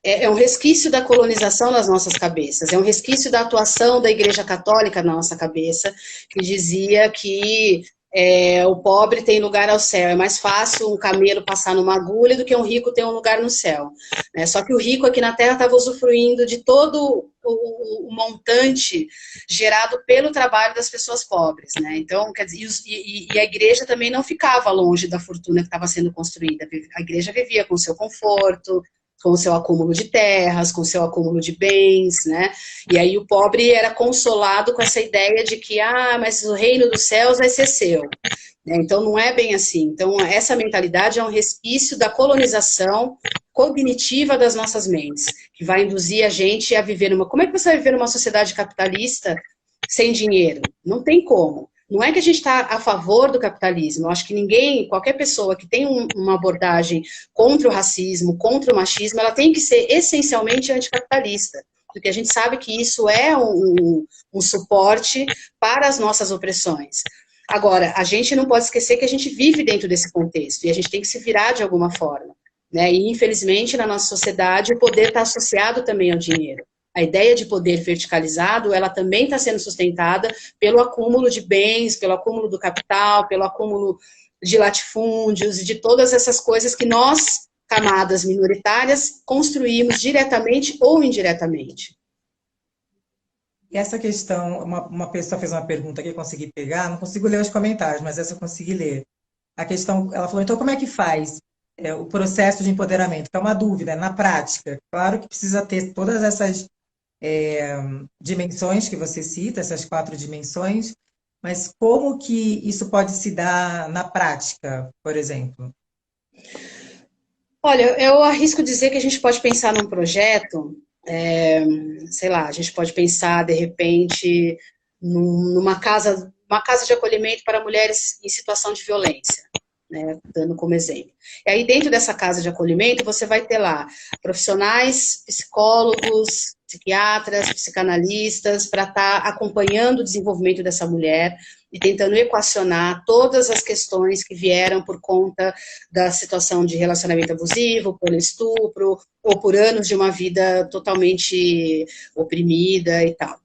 é um resquício da colonização nas nossas cabeças, é um resquício da atuação da Igreja Católica na nossa cabeça, que dizia que o pobre tem lugar ao céu, é mais fácil um camelo passar numa agulha do que um rico ter um lugar no céu. Só que o rico aqui na Terra estava usufruindo de todo o montante gerado pelo trabalho das pessoas pobres, né? Então, quer dizer, e a igreja também não ficava longe da fortuna que estava sendo construída. A igreja vivia com o seu conforto, com o seu acúmulo de terras, com o seu acúmulo de bens, né? E aí o pobre era consolado com essa ideia de que, mas o reino dos céus vai ser seu. Então não é bem assim. Então essa mentalidade é um resquício da colonização cognitiva das nossas mentes, que vai induzir a gente a viver como é que você vai viver numa sociedade capitalista sem dinheiro? Não tem como. Não é que a gente está a favor do capitalismo. Eu acho que qualquer pessoa que tem uma abordagem contra o racismo, contra o machismo, ela tem que ser essencialmente anticapitalista, porque a gente sabe que isso é um suporte para as nossas opressões. Agora, a gente não pode esquecer que a gente vive dentro desse contexto e a gente tem que se virar de alguma forma, né? E, infelizmente, na nossa sociedade, o poder está associado também ao dinheiro. A ideia de poder verticalizado, ela também está sendo sustentada pelo acúmulo de bens, pelo acúmulo do capital, pelo acúmulo de latifúndios e de todas essas coisas que nós, camadas minoritárias, construímos diretamente ou indiretamente. E essa questão, uma pessoa fez uma pergunta que eu consegui pegar, não consigo ler os comentários, mas essa eu consegui ler. A questão, ela falou, então como é que faz o processo de empoderamento? Que é uma dúvida, na prática. Claro que precisa ter todas essas dimensões que você cita, essas 4 dimensões, mas como que isso pode se dar na prática, por exemplo? Olha, eu arrisco dizer que a gente pode pensar num projeto, sei lá, a gente pode pensar, de repente, numa casa de acolhimento para mulheres em situação de violência, né, dando como exemplo. E aí, dentro dessa casa de acolhimento, você vai ter lá profissionais, psicólogos, psiquiatras, psicanalistas, para estar acompanhando o desenvolvimento dessa mulher e tentando equacionar todas as questões que vieram por conta da situação de relacionamento abusivo, por estupro, ou por anos de uma vida totalmente oprimida e tal.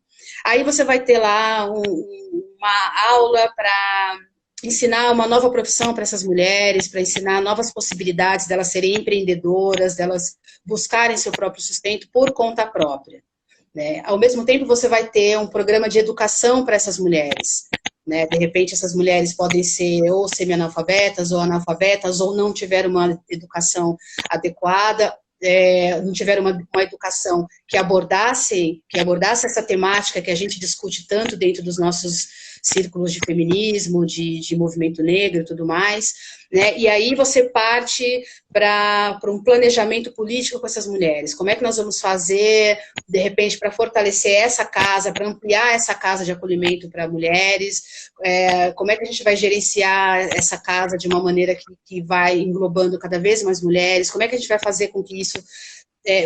Aí você vai ter lá uma aula para ensinar uma nova profissão para essas mulheres, para ensinar novas possibilidades delas serem empreendedoras, delas buscarem seu próprio sustento por conta própria, né? Ao mesmo tempo, você vai ter um programa de educação para essas mulheres, né? De repente, essas mulheres podem ser ou semi-analfabetas ou analfabetas, ou não tiveram uma educação adequada, não tiveram uma educação que abordasse essa temática que a gente discute tanto dentro dos nossos círculos de feminismo, de movimento negro e tudo mais, né? E aí você parte para um planejamento político com essas mulheres. Como é que nós vamos fazer, de repente, para fortalecer essa casa, para ampliar essa casa de acolhimento para mulheres? Como é que a gente vai gerenciar essa casa de uma maneira que vai englobando cada vez mais mulheres? Como é que a gente vai fazer com que isso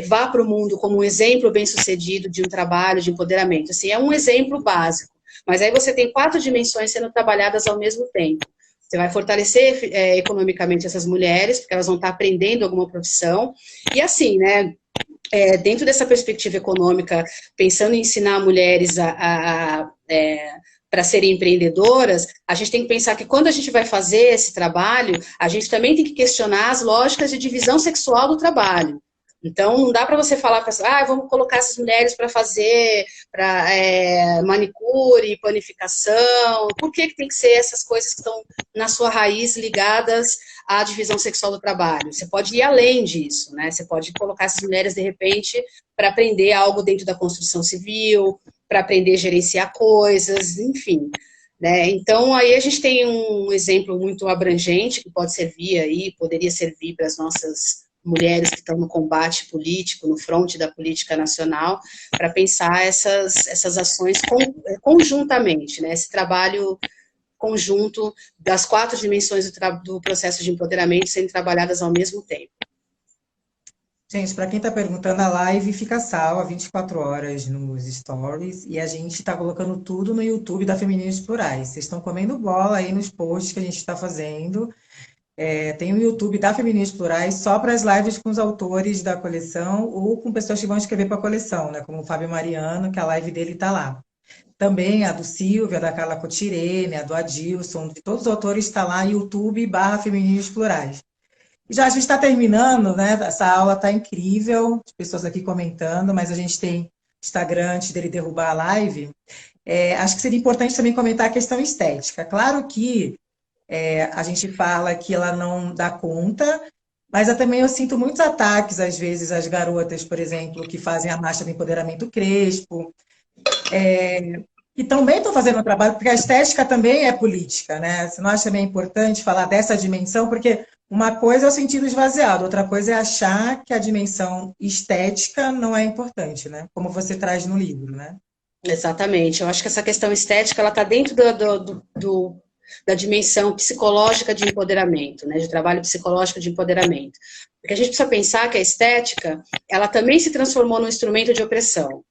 vá para o mundo como um exemplo bem-sucedido de um trabalho de empoderamento? Assim, é um exemplo básico, mas aí você tem 4 dimensões sendo trabalhadas ao mesmo tempo. Você vai fortalecer economicamente essas mulheres, porque elas vão estar aprendendo alguma profissão, e assim, né, dentro dessa perspectiva econômica, pensando em ensinar mulheres para serem empreendedoras, a gente tem que pensar que quando a gente vai fazer esse trabalho, a gente também tem que questionar as lógicas de divisão sexual do trabalho. Então, não dá para você falar para vamos colocar essas mulheres para fazer manicure, panificação. Por que tem que ser essas coisas que estão na sua raiz ligadas à divisão sexual do trabalho? Você pode ir além disso, né? Você pode colocar essas mulheres, de repente, para aprender algo dentro da construção civil, para aprender a gerenciar coisas, enfim. Né? Então, aí a gente tem um exemplo muito abrangente que pode servir aí, poderia servir para as nossas mulheres que estão no combate político, no fronte da política nacional, para pensar essas ações conjuntamente, né? Esse trabalho conjunto das 4 dimensões do processo de empoderamento sendo trabalhadas ao mesmo tempo. Gente, para quem está perguntando, a live fica salva 24 horas nos stories e a gente está colocando tudo no YouTube da Femininos Plurais. Vocês estão comendo bola aí nos posts que a gente está fazendo. Tem o YouTube da Femininos Plurais só para as lives com os autores da coleção ou com pessoas que vão escrever para a coleção, né? Como o Fábio Mariano, que a live dele está lá. Também a do Silvia, da Carla Cotirene, a do Adilson, de todos os autores está lá, YouTube/Femininos Plurais. E já a gente está terminando, né? Essa aula está incrível, as pessoas aqui comentando, mas a gente tem Instagram antes dele derrubar a live. Acho que seria importante também comentar a questão estética. Claro que a gente fala que ela não dá conta, mas também eu sinto muitos ataques, às vezes, às garotas, por exemplo, que fazem a marcha do empoderamento crespo, que também estão fazendo um trabalho, porque a estética também é política, né? Você não acha bem importante falar dessa dimensão? Porque uma coisa é o sentido esvaziado, outra coisa é achar que a dimensão estética não é importante, né? Como você traz no livro, né? Exatamente. Eu acho que essa questão estética, ela está dentro da dimensão psicológica de empoderamento, né, de trabalho psicológico de empoderamento. Porque a gente precisa pensar que a estética, ela também se transformou num instrumento de opressão.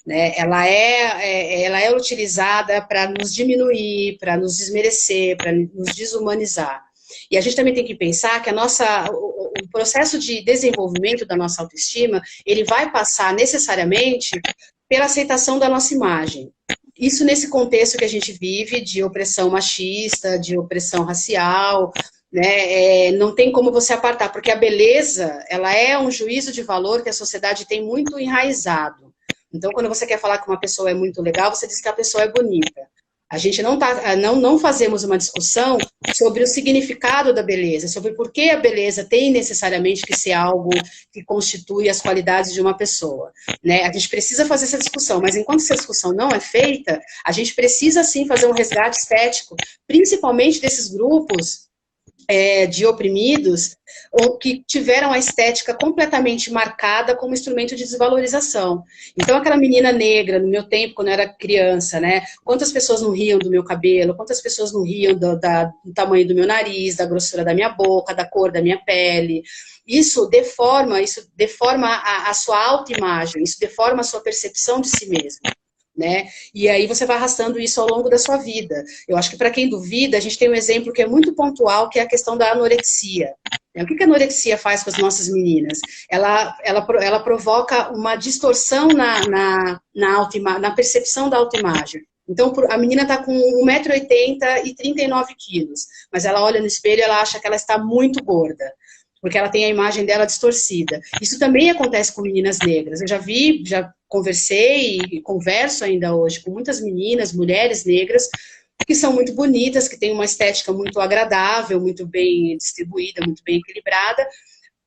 Né? Ela é utilizada para nos diminuir, para nos desmerecer, para nos desumanizar. E a gente também tem que pensar que o processo de desenvolvimento da nossa autoestima, ele vai passar necessariamente pela aceitação da nossa imagem. Isso nesse contexto que a gente vive de opressão machista, de opressão racial, né? Não tem como você apartar, porque a beleza, ela é um juízo de valor que a sociedade tem muito enraizado. Então, quando você quer falar que uma pessoa é muito legal, você diz que a pessoa é bonita. A gente não fazemos uma discussão sobre o significado da beleza, sobre por que a beleza tem necessariamente que ser algo que constitui as qualidades de uma pessoa. Né? A gente precisa fazer essa discussão, mas enquanto essa discussão não é feita, a gente precisa sim fazer um resgate estético, principalmente desses grupos de oprimidos, ou que tiveram a estética completamente marcada como instrumento de desvalorização. Então, aquela menina negra, no meu tempo, quando eu era criança, né? Quantas pessoas não riam do meu cabelo, quantas pessoas não riam do tamanho do meu nariz, da grossura da minha boca, da cor da minha pele. Isso deforma a sua autoimagem, isso deforma a sua percepção de si mesmo. Né? E aí você vai arrastando isso ao longo da sua vida. Eu acho que para quem duvida, a gente tem um exemplo que é muito pontual, que é a questão da anorexia. O que a anorexia faz com as nossas meninas? Ela provoca uma distorção na percepção da autoimagem. Então, a menina está com 1,80 m e 39 quilos, mas ela olha no espelho e ela acha que ela está muito gorda, porque ela tem a imagem dela distorcida. Isso também acontece com meninas negras. Eu já conversei e converso ainda hoje com muitas meninas, mulheres negras, que são muito bonitas, que têm uma estética muito agradável, muito bem distribuída, muito bem equilibrada.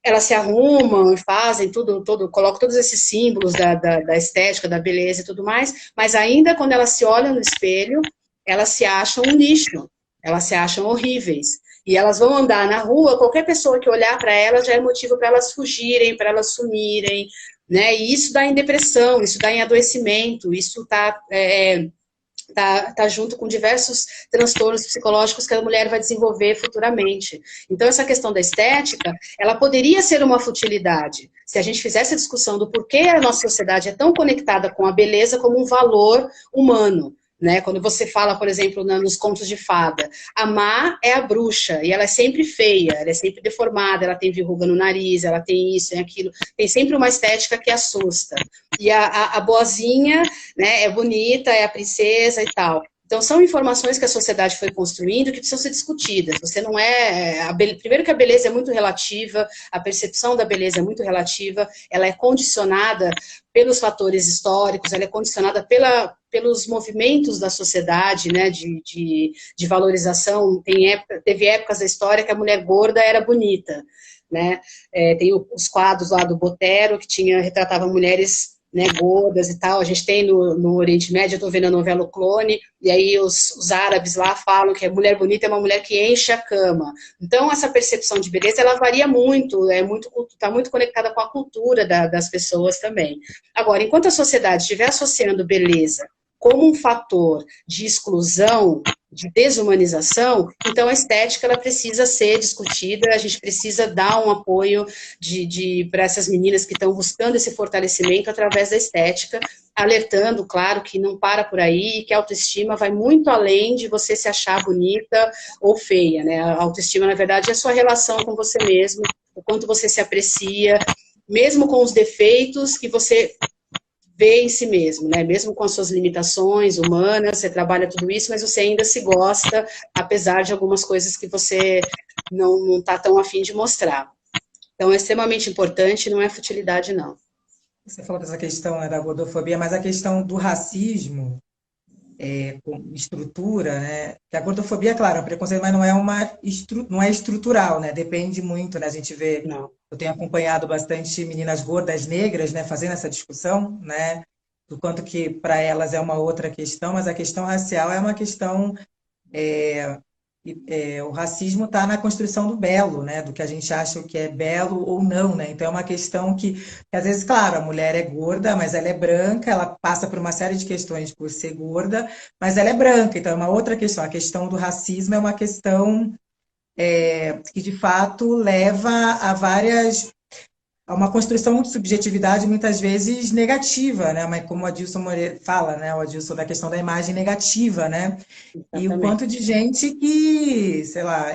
Elas se arrumam e fazem colocam todos esses símbolos da estética, da beleza e tudo mais, mas ainda quando elas se olham no espelho, elas se acham um lixo, elas se acham horríveis. E elas vão andar na rua, qualquer pessoa que olhar para elas já é motivo para elas fugirem, para elas sumirem, né? E isso dá em depressão, isso dá em adoecimento, isso tá junto com diversos transtornos psicológicos que a mulher vai desenvolver futuramente. Então, essa questão da estética, ela poderia ser uma futilidade, se a gente fizesse a discussão do porquê a nossa sociedade é tão conectada com a beleza como um valor humano. Né? Quando você fala, por exemplo, nos contos de fada, a má é a bruxa, e ela é sempre feia, ela é sempre deformada, ela tem verruga no nariz, ela tem isso, tem aquilo, tem sempre uma estética que assusta. E a boazinha, né, é bonita, é a princesa e tal. Então, são informações que a sociedade foi construindo que precisam ser discutidas. Você não é... Primeiro que a beleza é muito relativa, a percepção da beleza é muito relativa, ela é condicionada pelos fatores históricos, ela é condicionada pelos movimentos da sociedade, né, de valorização. Teve épocas da história que a mulher gorda era bonita, né? Tem os quadros lá do Botero, que retratava mulheres, né, gordas e tal. A gente tem no Oriente Médio, eu tô vendo a novela O Clone, e aí os árabes lá falam que a mulher bonita é uma mulher que enche a cama. Então, essa percepção de beleza, ela varia muito, tá muito conectada com a cultura das pessoas também. Agora, enquanto a sociedade estiver associando beleza como um fator de exclusão, de desumanização, então a estética ela precisa ser discutida, a gente precisa dar um apoio para essas meninas que estão buscando esse fortalecimento através da estética, alertando, claro, que não para por aí, que a autoestima vai muito além de você se achar bonita ou feia, né? A autoestima, na verdade, é a sua relação com você mesmo, o quanto você se aprecia, mesmo com os defeitos que você vê em si mesmo, né? Mesmo com as suas limitações humanas, você trabalha tudo isso, mas você ainda se gosta, apesar de algumas coisas que você não está tão afim de mostrar. Então, é extremamente importante, não é futilidade, não. Você falou dessa questão, né, da gordofobia, mas a questão do racismo, com estrutura, né? Que a gordofobia, claro, é um preconceito, mas não é estrutural, né? Depende muito, né? A gente vê, Não. eu tenho acompanhado bastante meninas gordas negras, né? Fazendo essa discussão, né? Do quanto que para elas é uma outra questão, mas a questão racial é uma questão o racismo está na construção do belo, né? Do que a gente acha que é belo ou não, né? Então é uma questão que às vezes, claro, a mulher é gorda, mas ela é branca, ela passa por uma série de questões por ser gorda, mas ela é branca, então é uma outra questão. A questão do racismo é uma questão que de fato leva a uma construção de subjetividade muitas vezes negativa, né? Mas como o Adilson Moreira fala, né? O Adilson da questão da imagem negativa, né? E o quanto de gente que, sei lá,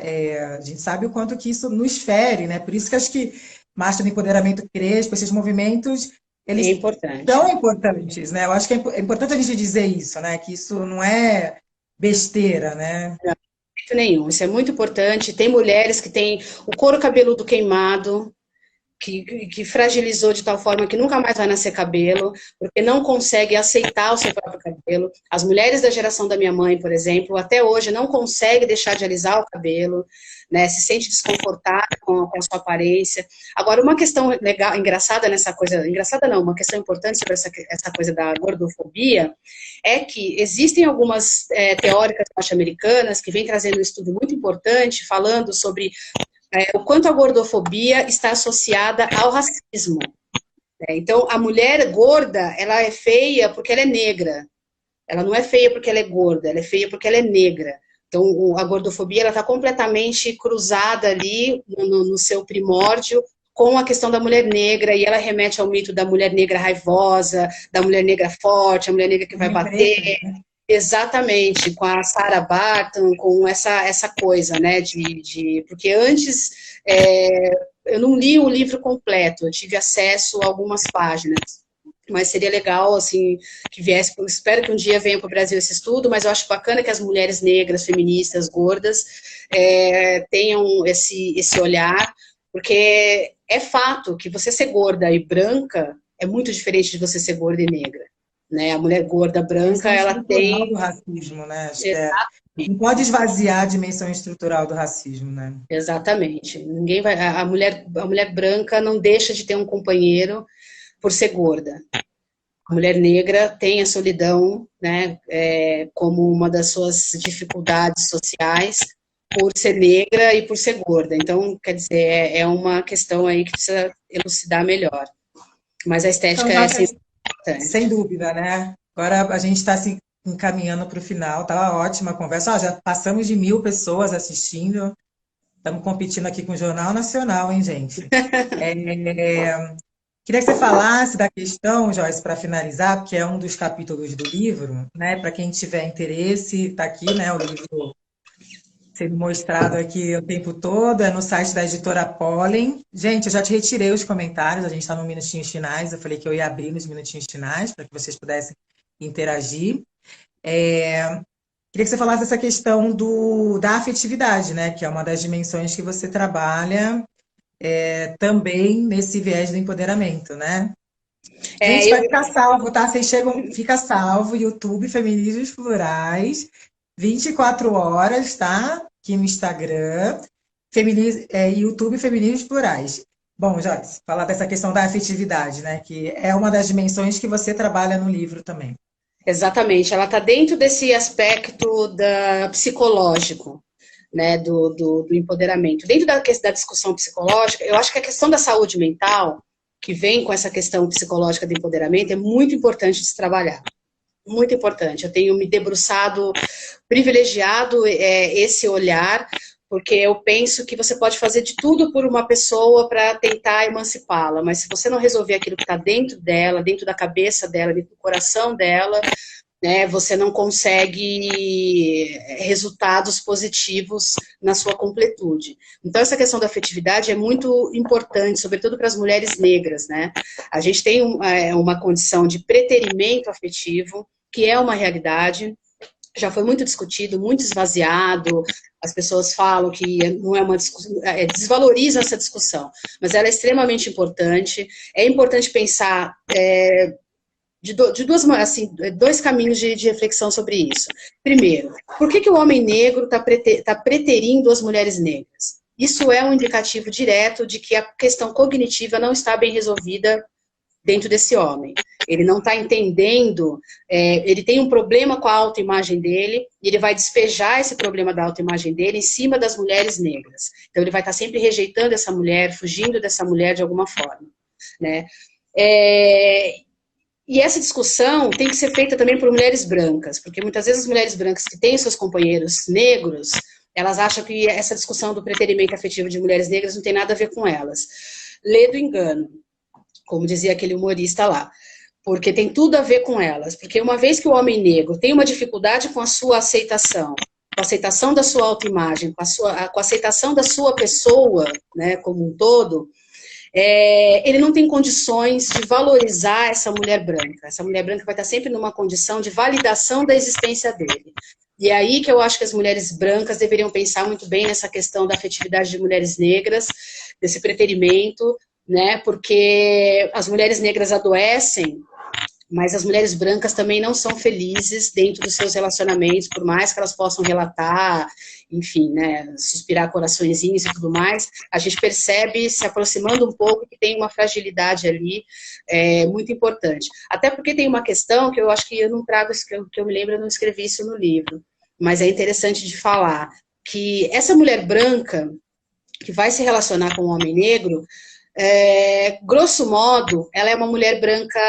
a gente sabe o quanto que isso nos fere, né? Por isso que acho que marcha do empoderamento crespo, esses movimentos, eles são importantes, né? Eu acho que é importante a gente dizer isso, né? Que isso não é besteira, né? Não, de jeito nenhum. Isso é muito importante. Tem mulheres que têm o couro cabeludo queimado, que fragilizou de tal forma que nunca mais vai nascer cabelo, porque não consegue aceitar o seu próprio cabelo. As mulheres da geração da minha mãe, por exemplo, até hoje não consegue deixar de alisar o cabelo, né? Se sente desconfortável com a sua aparência. Agora, uma questão legal, engraçada nessa coisa, engraçada não, uma questão importante sobre essa coisa da gordofobia, é que existem algumas teóricas norte-americanas que vêm trazendo um estudo muito importante, falando sobre o quanto a gordofobia está associada ao racismo. Então, a mulher gorda, ela é feia porque ela é negra. Ela não é feia porque ela é gorda, ela é feia porque ela é negra. Então, a gordofobia ela está completamente cruzada ali no seu primórdio com a questão da mulher negra, e ela remete ao mito da mulher negra raivosa, da mulher negra forte, a mulher negra que vai bater. Exatamente, com a Sarah Barton, com essa coisa, né, porque antes eu não li o livro completo, eu tive acesso a algumas páginas, mas seria legal, assim, que viesse, espero que um dia venha para o Brasil esse estudo, mas eu acho bacana que as mulheres negras, feministas, gordas, tenham esse olhar, porque é fato que você ser gorda e branca é muito diferente de você ser gorda e negra. Né? A mulher gorda branca, ela tem do racismo, né? Acho que não pode esvaziar a dimensão estrutural do racismo, né? Exatamente. Ninguém vai, a mulher branca não deixa de ter um companheiro por ser gorda. A mulher negra tem a solidão, né, como uma das suas dificuldades sociais, por ser negra e por ser gorda. Então, quer dizer, é uma questão aí que precisa elucidar melhor. Mas a Então, estética é nossa, sempre importante. sem dúvida, né? Agora a gente está se encaminhando para o final, tá ótima a conversa. Ó, já passamos de 1.000 pessoas assistindo. Estamos competindo aqui com o Jornal Nacional, hein, gente? Queria que você falasse da questão, Joyce, para finalizar, porque é um dos capítulos do livro, né? Para quem tiver interesse, está aqui, né? O livro sendo mostrado aqui o tempo todo, é no site da editora Pollen. Gente, eu já te retirei os comentários, a gente está no minutinhos finais, eu falei que eu ia abrir nos minutinhos finais para que vocês pudessem interagir. Queria que você falasse dessa questão da afetividade, né? Que é uma das dimensões que você trabalha também nesse viés do empoderamento, né? Gente, vai ficar salvo, tá? Vocês chegam, fica salvo, YouTube Feminismos Plurais, 24 horas, tá? Aqui no Instagram, YouTube Feminismos Plurais. Bom, Joyce, falar dessa questão da afetividade, né? Que é uma das dimensões que você trabalha no livro também. Exatamente, ela está dentro desse aspecto psicológico, né, do empoderamento. Dentro da discussão psicológica, eu acho que a questão da saúde mental, que vem com essa questão psicológica do empoderamento, é muito importante de se trabalhar. Muito importante. Eu tenho me debruçado, privilegiado esse olhar, porque eu penso que você pode fazer de tudo por uma pessoa para tentar emancipá-la, mas se você não resolver aquilo que está dentro dela, dentro da cabeça dela, dentro do coração dela, né, você não consegue resultados positivos na sua completude. Então, essa questão da afetividade é muito importante, sobretudo para as mulheres negras, né? A gente tem uma condição de preterimento afetivo, que é uma realidade, já foi muito discutido, muito esvaziado, as pessoas falam que não é uma discussão, desvalorizam essa discussão, mas ela é extremamente importante. É importante pensar dois caminhos de reflexão sobre isso. Primeiro, por que o homem negro está preterindo as mulheres negras? Isso é um indicativo direto de que a questão cognitiva não está bem resolvida dentro desse homem. Ele não está entendendo, ele tem um problema com a autoimagem dele, e ele vai despejar esse problema da autoimagem dele em cima das mulheres negras. Então ele vai estar sempre rejeitando essa mulher, fugindo dessa mulher de alguma forma, né? E essa discussão tem que ser feita também por mulheres brancas, porque muitas vezes as mulheres brancas que têm seus companheiros negros, elas acham que essa discussão do preterimento afetivo de mulheres negras não tem nada a ver com elas. Lê do engano, como dizia aquele humorista lá, porque tem tudo a ver com elas, porque uma vez que o homem negro tem uma dificuldade com a sua aceitação, com a aceitação da sua autoimagem, com a aceitação da sua pessoa, né, como um todo, ele não tem condições de valorizar essa mulher branca. Essa mulher branca vai estar sempre numa condição de validação da existência dele. E é aí que eu acho que as mulheres brancas deveriam pensar muito bem nessa questão da afetividade de mulheres negras, desse preterimento, né? Porque as mulheres negras adoecem, mas as mulheres brancas também não são felizes dentro dos seus relacionamentos, por mais que elas possam relatar, enfim, né, suspirar coraçõezinhos e tudo mais, a gente percebe, se aproximando um pouco, que tem uma fragilidade ali muito importante. Até porque tem uma questão que eu acho que eu não trago, que eu me lembro, eu não escrevi isso no livro, mas é interessante de falar, que essa mulher branca, que vai se relacionar com um homem negro, grosso modo, ela é uma mulher branca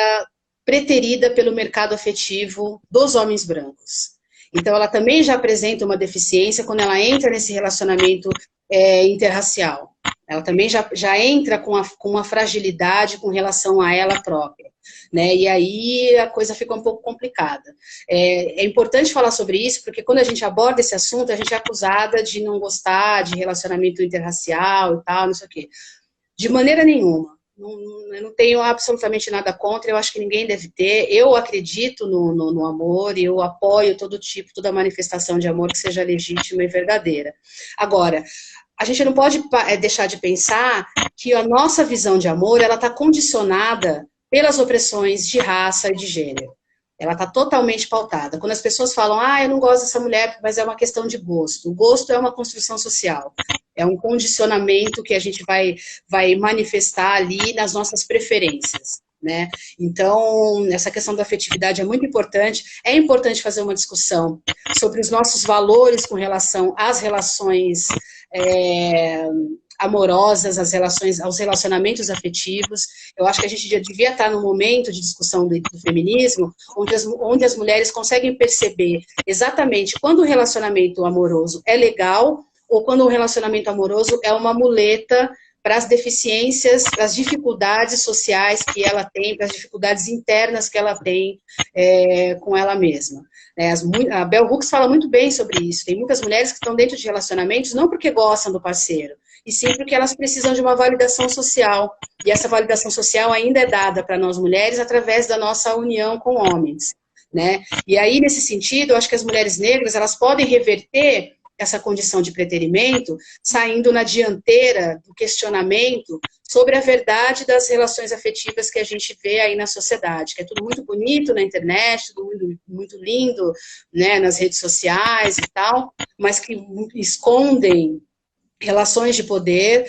preterida pelo mercado afetivo dos homens brancos. Então, ela também já apresenta uma deficiência quando ela entra nesse relacionamento interracial. Ela também já entra com uma fragilidade com relação a ela própria, né? E aí a coisa fica um pouco complicada. É importante falar sobre isso, porque quando a gente aborda esse assunto, a gente é acusada de não gostar de relacionamento interracial e tal, não sei o quê. De maneira nenhuma. Eu não tenho absolutamente nada contra, eu acho que ninguém deve ter. Eu acredito no amor e eu apoio toda manifestação de amor que seja legítima e verdadeira. Agora, a gente não pode deixar de pensar que a nossa visão de amor, ela está condicionada pelas opressões de raça e de gênero. Ela está totalmente pautada. Quando as pessoas falam, eu não gosto dessa mulher, mas é uma questão de gosto. O gosto é uma construção social. É um condicionamento que a gente vai manifestar ali nas nossas preferências, né? Então, essa questão da afetividade é muito importante. É importante fazer uma discussão sobre os nossos valores com relação às relações amorosas, aos relacionamentos afetivos. Eu acho que a gente já devia estar num momento de discussão do feminismo, onde as mulheres conseguem perceber exatamente quando o relacionamento amoroso é legal ou quando o relacionamento amoroso é uma muleta para as deficiências, para as dificuldades sociais que ela tem, para as dificuldades internas que ela tem com ela mesma. A Bell Hooks fala muito bem sobre isso. Tem muitas mulheres que estão dentro de relacionamentos não porque gostam do parceiro, e sim porque elas precisam de uma validação social. E essa validação social ainda é dada para nós mulheres através da nossa união com homens, né? E aí, nesse sentido, eu acho que as mulheres negras, elas podem reverter essa condição de preterimento, saindo na dianteira do questionamento sobre a verdade das relações afetivas que a gente vê aí na sociedade, que é tudo muito bonito na internet, tudo muito, muito lindo, né, nas redes sociais e tal, mas que escondem relações de poder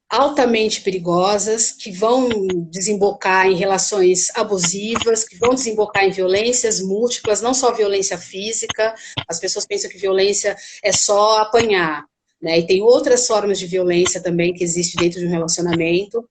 altamente perigosas, que vão desembocar em relações abusivas, que vão desembocar em violências múltiplas, não só violência física. As pessoas pensam que violência é só apanhar, né? E tem outras formas de violência também que existe dentro de um relacionamento.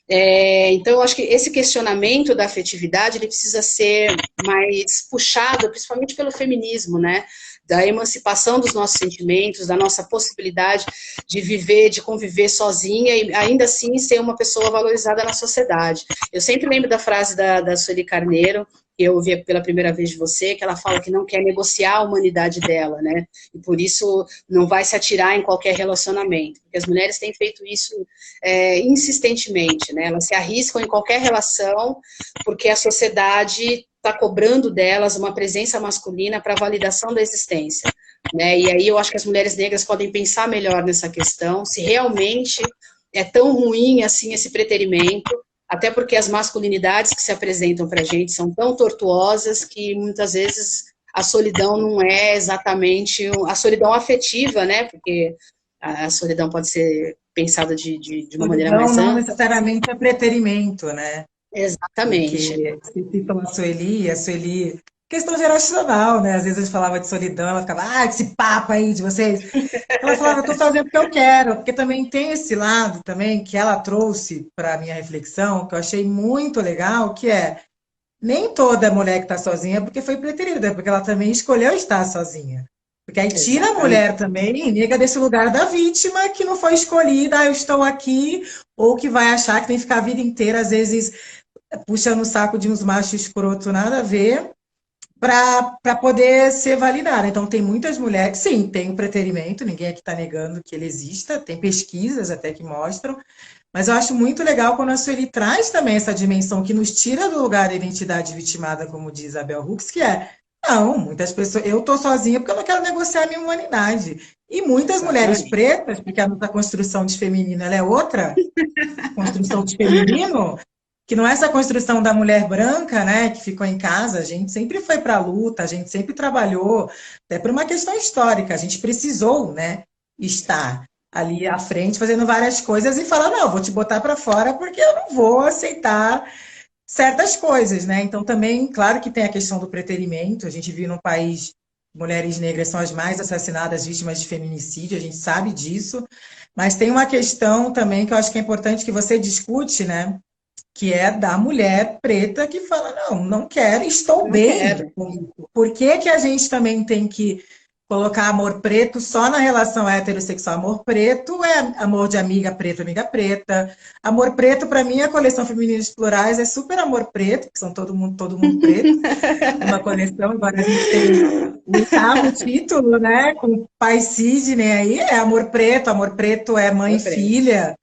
Então, eu acho que esse questionamento da afetividade, ele precisa ser mais puxado, principalmente pelo feminismo, né? Da emancipação dos nossos sentimentos, da nossa possibilidade de viver, de conviver sozinha e ainda assim ser uma pessoa valorizada na sociedade. Eu sempre lembro da frase da Sueli Carneiro, que eu ouvi pela primeira vez de você, que ela fala que não quer negociar a humanidade dela, né? E por isso não vai se atirar em qualquer relacionamento. Porque as mulheres têm feito isso insistentemente, né? Elas se arriscam em qualquer relação porque a sociedade está cobrando delas uma presença masculina para validação da existência, né? E aí eu acho que as mulheres negras podem pensar melhor nessa questão, se realmente é tão ruim assim esse preterimento, até porque as masculinidades que se apresentam para a gente são tão tortuosas que muitas vezes a solidão não é exatamente a solidão afetiva, né? Porque a solidão pode ser pensada de uma maneira mais Não ampla. necessariamente é preterimento, né? Exatamente. Porque se citam a Sueli, questão geracional, né? Às vezes a gente falava de solidão, ela ficava, esse papo aí de vocês. Ela falava, eu tô fazendo porque eu quero, porque também tem esse lado também que ela trouxe para a minha reflexão, que eu achei muito legal, que é nem toda mulher que está sozinha é porque foi preterida, é porque ela também escolheu estar sozinha. Porque aí tira a Exatamente. mulher também e nega desse lugar da vítima que não foi escolhida, eu estou aqui, ou que vai achar que tem que ficar a vida inteira, às vezes puxando o saco de uns machos escroto, nada a ver, para poder ser validada. Então, tem muitas mulheres, sim, tem o preterimento, ninguém aqui está negando que ele exista, tem pesquisas até que mostram, mas eu acho muito legal quando a Sueli traz também essa dimensão que nos tira do lugar da identidade vitimada, como diz a Bell Hooks, que é, não, muitas pessoas, eu estou sozinha porque eu não quero negociar a minha humanidade. E muitas mulheres Exatamente. pretas, porque a nossa construção de feminino ela é outra, construção de feminino, que não é essa construção da mulher branca, né, que ficou em casa, a gente sempre foi para a luta, a gente sempre trabalhou, até por uma questão histórica, a gente precisou, né, estar ali à frente fazendo várias coisas e falar, não, vou te botar para fora porque eu não vou aceitar certas coisas, né? Então também, claro que tem a questão do preterimento, a gente vive num país, mulheres negras são as mais assassinadas, vítimas de feminicídio, a gente sabe disso, mas tem uma questão também que eu acho que é importante que você discute, né? Que é da mulher preta que fala, não, não quero, estou Não bem. quero. Por que que a gente também tem que colocar amor preto só na relação heterossexual? Amor preto é amor de amiga preta, amiga preta. Amor preto, para mim, a coleção Femininas Plurais é super amor preto, que são todo mundo preto. É uma coleção, agora a gente tem o oitavo título, né? Com o pai Sidney aí, é amor preto é mãe e filha,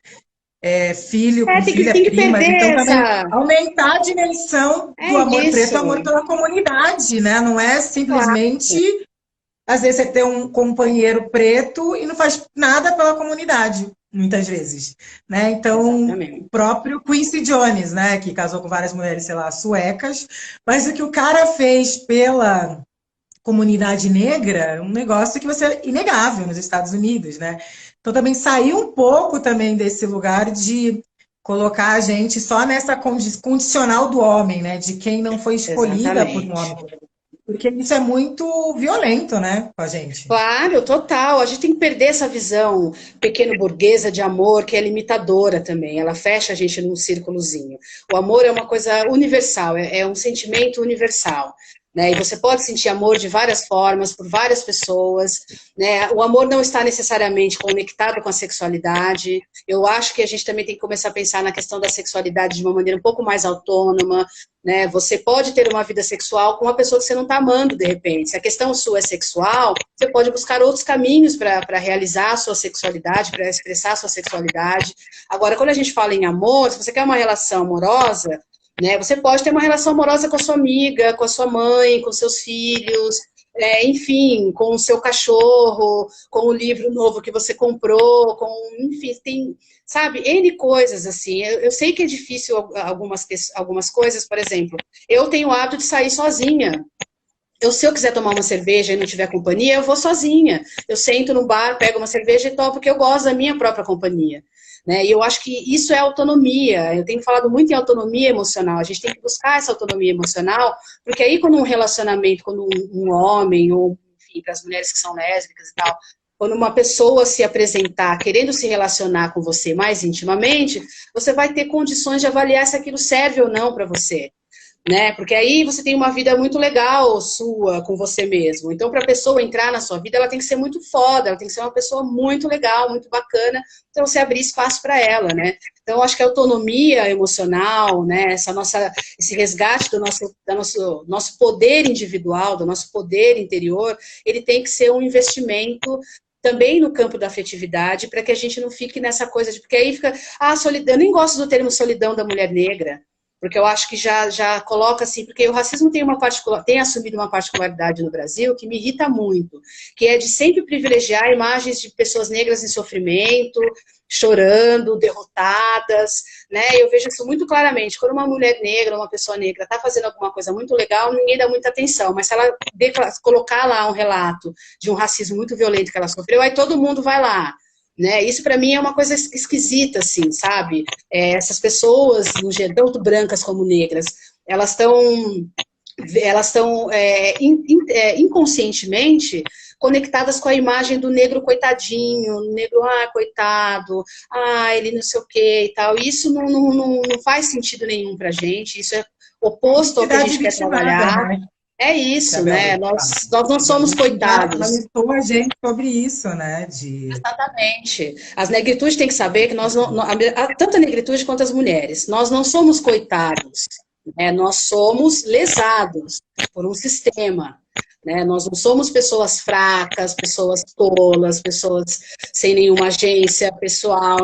filho com filha, Tem que primas, então perder também essa. aumentar a dimensão É do amor preto, isso. o amor pela comunidade, né? Não é Claro. simplesmente, às vezes, você ter um companheiro preto e não faz nada pela comunidade, muitas vezes, né? Então, o Exatamente. próprio Quincy Jones, né, que casou com várias mulheres, sei lá, suecas, mas o que o cara fez pela comunidade negra, é um negócio que vai ser inegável nos Estados Unidos, né? Então também saiu um pouco também desse lugar de colocar a gente só nessa condicional do homem, né? De quem não foi escolhida por um Exatamente. homem. Porque isso é muito violento, né, com a gente. Claro, total. A gente tem que perder essa visão pequeno burguesa de amor, que é limitadora também. Ela fecha a gente num círculozinho. O amor é uma coisa universal, é um sentimento universal. Né? E você pode sentir amor de várias formas, por várias pessoas. Né? O amor não está necessariamente conectado com a sexualidade. Eu acho que a gente também tem que começar a pensar na questão da sexualidade de uma maneira um pouco mais autônoma. Né? Você pode ter uma vida sexual com uma pessoa que você não está amando, de repente. Se a questão sua é sexual, você pode buscar outros caminhos para realizar a sua sexualidade, para expressar a sua sexualidade. Agora, quando a gente fala em amor, se você quer uma relação amorosa, né, você pode ter uma relação amorosa com a sua amiga, com a sua mãe, com seus filhos, enfim, com o seu cachorro, com o livro novo que você comprou, enfim, tem, sabe, N coisas, assim. Eu sei que é difícil algumas coisas, por exemplo, eu tenho o hábito de sair sozinha. Se eu quiser tomar uma cerveja e não tiver companhia, eu vou sozinha. Eu sento no bar, pego uma cerveja e tomo, porque eu gosto da minha própria companhia. Né? E eu acho que isso é autonomia. Eu tenho falado muito em autonomia emocional. A gente tem que buscar essa autonomia emocional, porque aí quando um relacionamento, quando um homem, ou enfim, para as mulheres que são lésbicas e tal, quando uma pessoa se apresentar querendo se relacionar com você mais intimamente, você vai ter condições de avaliar se aquilo serve ou não para você. Né? Porque aí você tem uma vida muito legal sua com você mesmo. Então, para a pessoa entrar na sua vida, ela tem que ser muito foda, ela tem que ser uma pessoa muito legal, muito bacana, para você abrir espaço para ela, né? Então, eu acho que a autonomia emocional, né? Esse resgate do nosso poder individual, do nosso poder interior, ele tem que ser um investimento também no campo da afetividade, para que a gente não fique nessa coisa de... Porque aí fica... solidão. Eu nem gosto do termo solidão da mulher negra, porque eu acho que já coloca assim, porque o racismo tem assumido uma particularidade no Brasil que me irrita muito, que é de sempre privilegiar imagens de pessoas negras em sofrimento, chorando, derrotadas, né? Eu vejo isso muito claramente. Quando uma mulher negra, uma pessoa negra está fazendo alguma coisa muito legal, ninguém dá muita atenção, mas se ela colocar lá um relato de um racismo muito violento que ela sofreu, aí todo mundo vai lá. Né? Isso para mim é uma coisa esquisita, assim, sabe? Essas pessoas, no geral, tanto brancas como negras, elas estão inconscientemente conectadas com a imagem do negro coitadinho, o negro, coitado, ele não sei o que e tal. Isso não faz sentido nenhum pra gente, isso é oposto ao que a Identidade gente quer vitimada, trabalhar. né? É Que a isso, Bel né? fala. Nós não somos Ela coitados. listou a gente sobre isso, né? De... Exatamente. As negritudes têm que saber que nós não, tanto a negritude quanto as mulheres, nós não somos coitados, né? Nós somos lesados por um sistema. Né? Nós não somos pessoas fracas, pessoas tolas, pessoas sem nenhuma agência pessoal.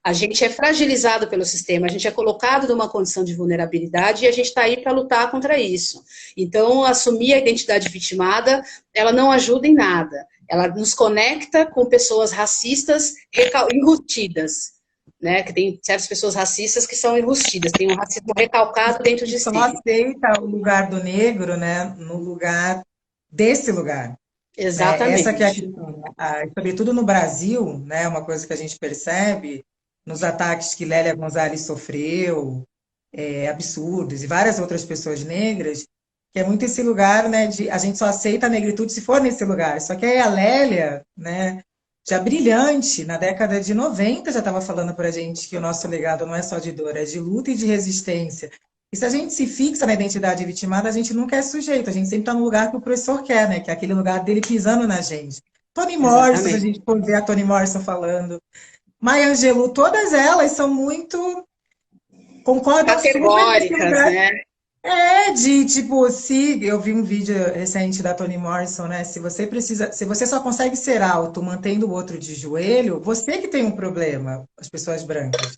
A gente é fragilizado pelo sistema, a gente é colocado numa condição de vulnerabilidade e a gente está aí para lutar contra isso. Então, assumir a identidade vitimada, ela não ajuda em nada. Ela nos conecta com pessoas racistas enrustidas. Né? Que tem certas pessoas racistas que são enrustidas, tem um racismo recalcado dentro de Só si. aceita o lugar do negro, né? No lugar desse lugar. Né? Essa que é a Exatamente. questão. Sobretudo no Brasil, né? Uma coisa que a gente percebe nos ataques que Lélia Gonzalez sofreu, absurdos, e várias outras pessoas negras, que é muito esse lugar, né? De a gente só aceita a negritude se for nesse lugar. Só que aí a Lélia, né? Já brilhante, na década de 90 já estava falando para a gente que o nosso legado não é só de dor, é de luta e de resistência. E se a gente se fixa na identidade vitimada, a gente nunca é sujeito, a gente sempre está no lugar que o professor quer, né? Que é aquele lugar dele pisando na gente. Toni Morrison, se a Exatamente. gente for ver a Toni Morrison falando, Maya Angelou, todas elas são muito, concordam super nesse Categóricas, lugar. né? De tipo, se eu vi um vídeo recente da Toni Morrison, né? Se você só consegue ser alto mantendo o outro de joelho, você que tem um problema, as pessoas brancas.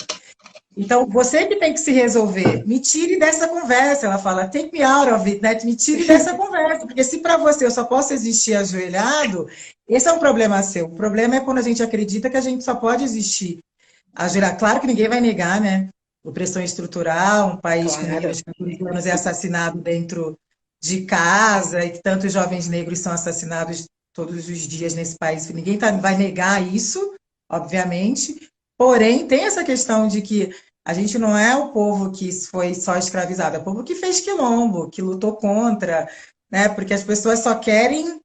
Então, você que tem que se resolver. Me tire dessa conversa. Ela fala, take me out of it, né? Me tire dessa conversa. Porque se para você eu só posso existir ajoelhado, esse é um problema seu. O problema é quando a gente acredita que a gente só pode existir ajoelhado. Claro que ninguém vai negar, né? Opressão estrutural, um país que um menino Claro. de 14 anos é assassinado dentro de casa e que tantos jovens negros são assassinados todos os dias nesse país. Ninguém vai negar isso, obviamente. Porém, tem essa questão de que A gente não é o povo que foi só escravizado, é o povo que fez quilombo, que lutou contra, né? Porque as pessoas só querem,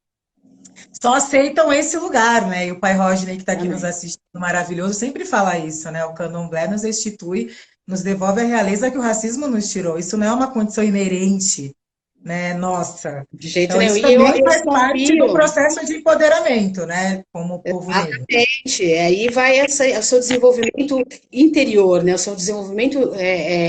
só aceitam esse lugar, né? E o pai Rodney, que está aqui nos Exatamente. assistindo, maravilhoso, sempre fala isso, né? O candomblé nos restitui, nos devolve a realeza que o racismo nos tirou. Isso não é uma condição inerente, né? Nossa. De jeito Então, nenhum. isso E eu, também eu faz parte do confio. processo de empoderamento, né? Como povo negro. Exatamente. Aí vai o seu desenvolvimento interior, né? O seu desenvolvimento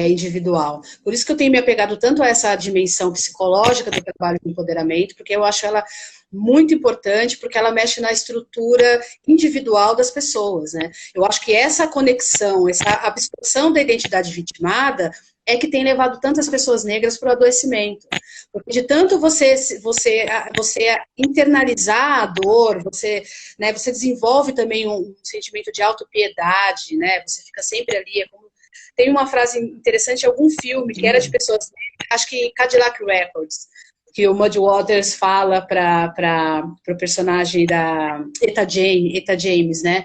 individual. Por isso que eu tenho me apegado tanto a essa dimensão psicológica do trabalho de empoderamento, porque eu acho ela muito importante, porque ela mexe na estrutura individual das pessoas, né? Eu acho que essa conexão, essa absorção da identidade vitimada é que tem levado tantas pessoas negras para o adoecimento. Porque de tanto você internalizar a dor, você desenvolve também um sentimento de autopiedade, né? Você fica sempre ali. Tem uma frase interessante em algum filme que era de pessoas, acho que Cadillac Records, que o Muddy Waters fala para o personagem da Eta James, né?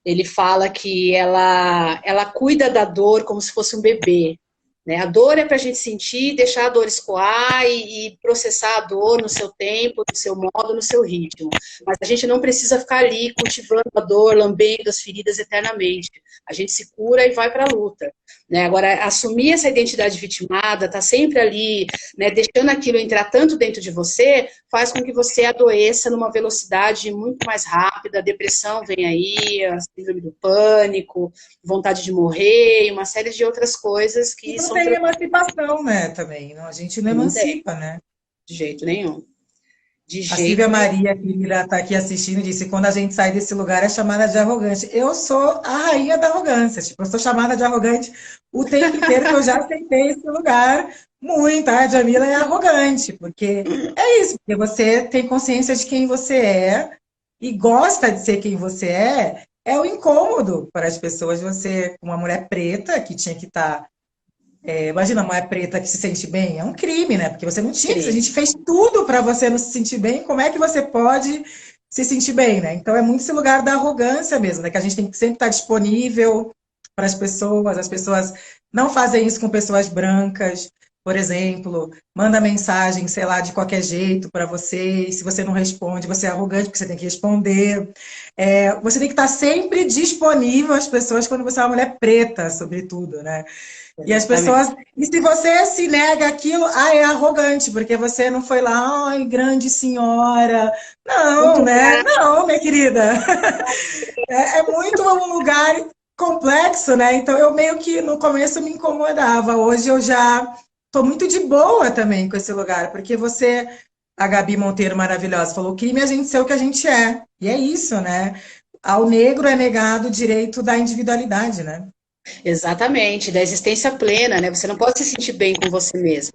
Ele fala que ela cuida da dor como se fosse um bebê. Né? A dor é para a gente sentir, deixar a dor escoar e processar a dor no seu tempo, no seu modo, no seu ritmo. Mas a gente não precisa ficar ali cultivando a dor, lambendo as feridas eternamente. A gente se cura e vai para a luta. Né? Agora, assumir essa identidade vitimada, tá sempre ali, né, deixando aquilo entrar tanto dentro de você, faz com que você adoeça numa velocidade muito mais rápida, a depressão vem aí, a síndrome do pânico, vontade de morrer, e uma série de outras coisas E que não são... tem emancipação, né, também. Não, a gente não Não tem, emancipa, né? de jeito nenhum. De A Silvia jeito nenhum. Maria, que está aqui assistindo, disse: quando a gente sai desse lugar é chamada de arrogante. Eu sou a rainha da arrogância. Tipo, eu sou chamada de arrogante o tempo inteiro, que eu já aceitei esse lugar muito. A Djamila é arrogante, porque é isso, porque você tem consciência de quem você é e gosta de ser quem você é o incômodo para as pessoas. Você, uma mulher preta, que tinha que estar imagina uma mulher preta que se sente bem, é um crime, né? Porque você não tinha que, a Crime. gente fez tudo para você não se sentir bem, como é que você pode se sentir bem, né? Então é muito esse lugar da arrogância mesmo, né? Que a gente tem que sempre estar disponível para as pessoas não fazem isso com pessoas brancas, por exemplo, manda mensagem, sei lá, de qualquer jeito para você, e se você não responde, você é arrogante, porque você tem que responder. Você tem que estar sempre disponível às pessoas quando você é uma mulher preta, sobretudo, né? E as Exatamente. pessoas. E se você se nega aquilo, é arrogante, porque você não foi lá, ai, grande senhora. Não, Muito né? Não, minha querida. É muito um lugar complexo, né? Então eu meio que no começo me incomodava. Hoje eu já tô muito de boa também com esse lugar, porque você, a Gabi Monteiro maravilhosa, falou: crime é a gente ser o que a gente é. E é isso, né? Ao negro é negado o direito da individualidade, né? Exatamente, da existência plena, né? Você não pode se sentir bem com você mesmo.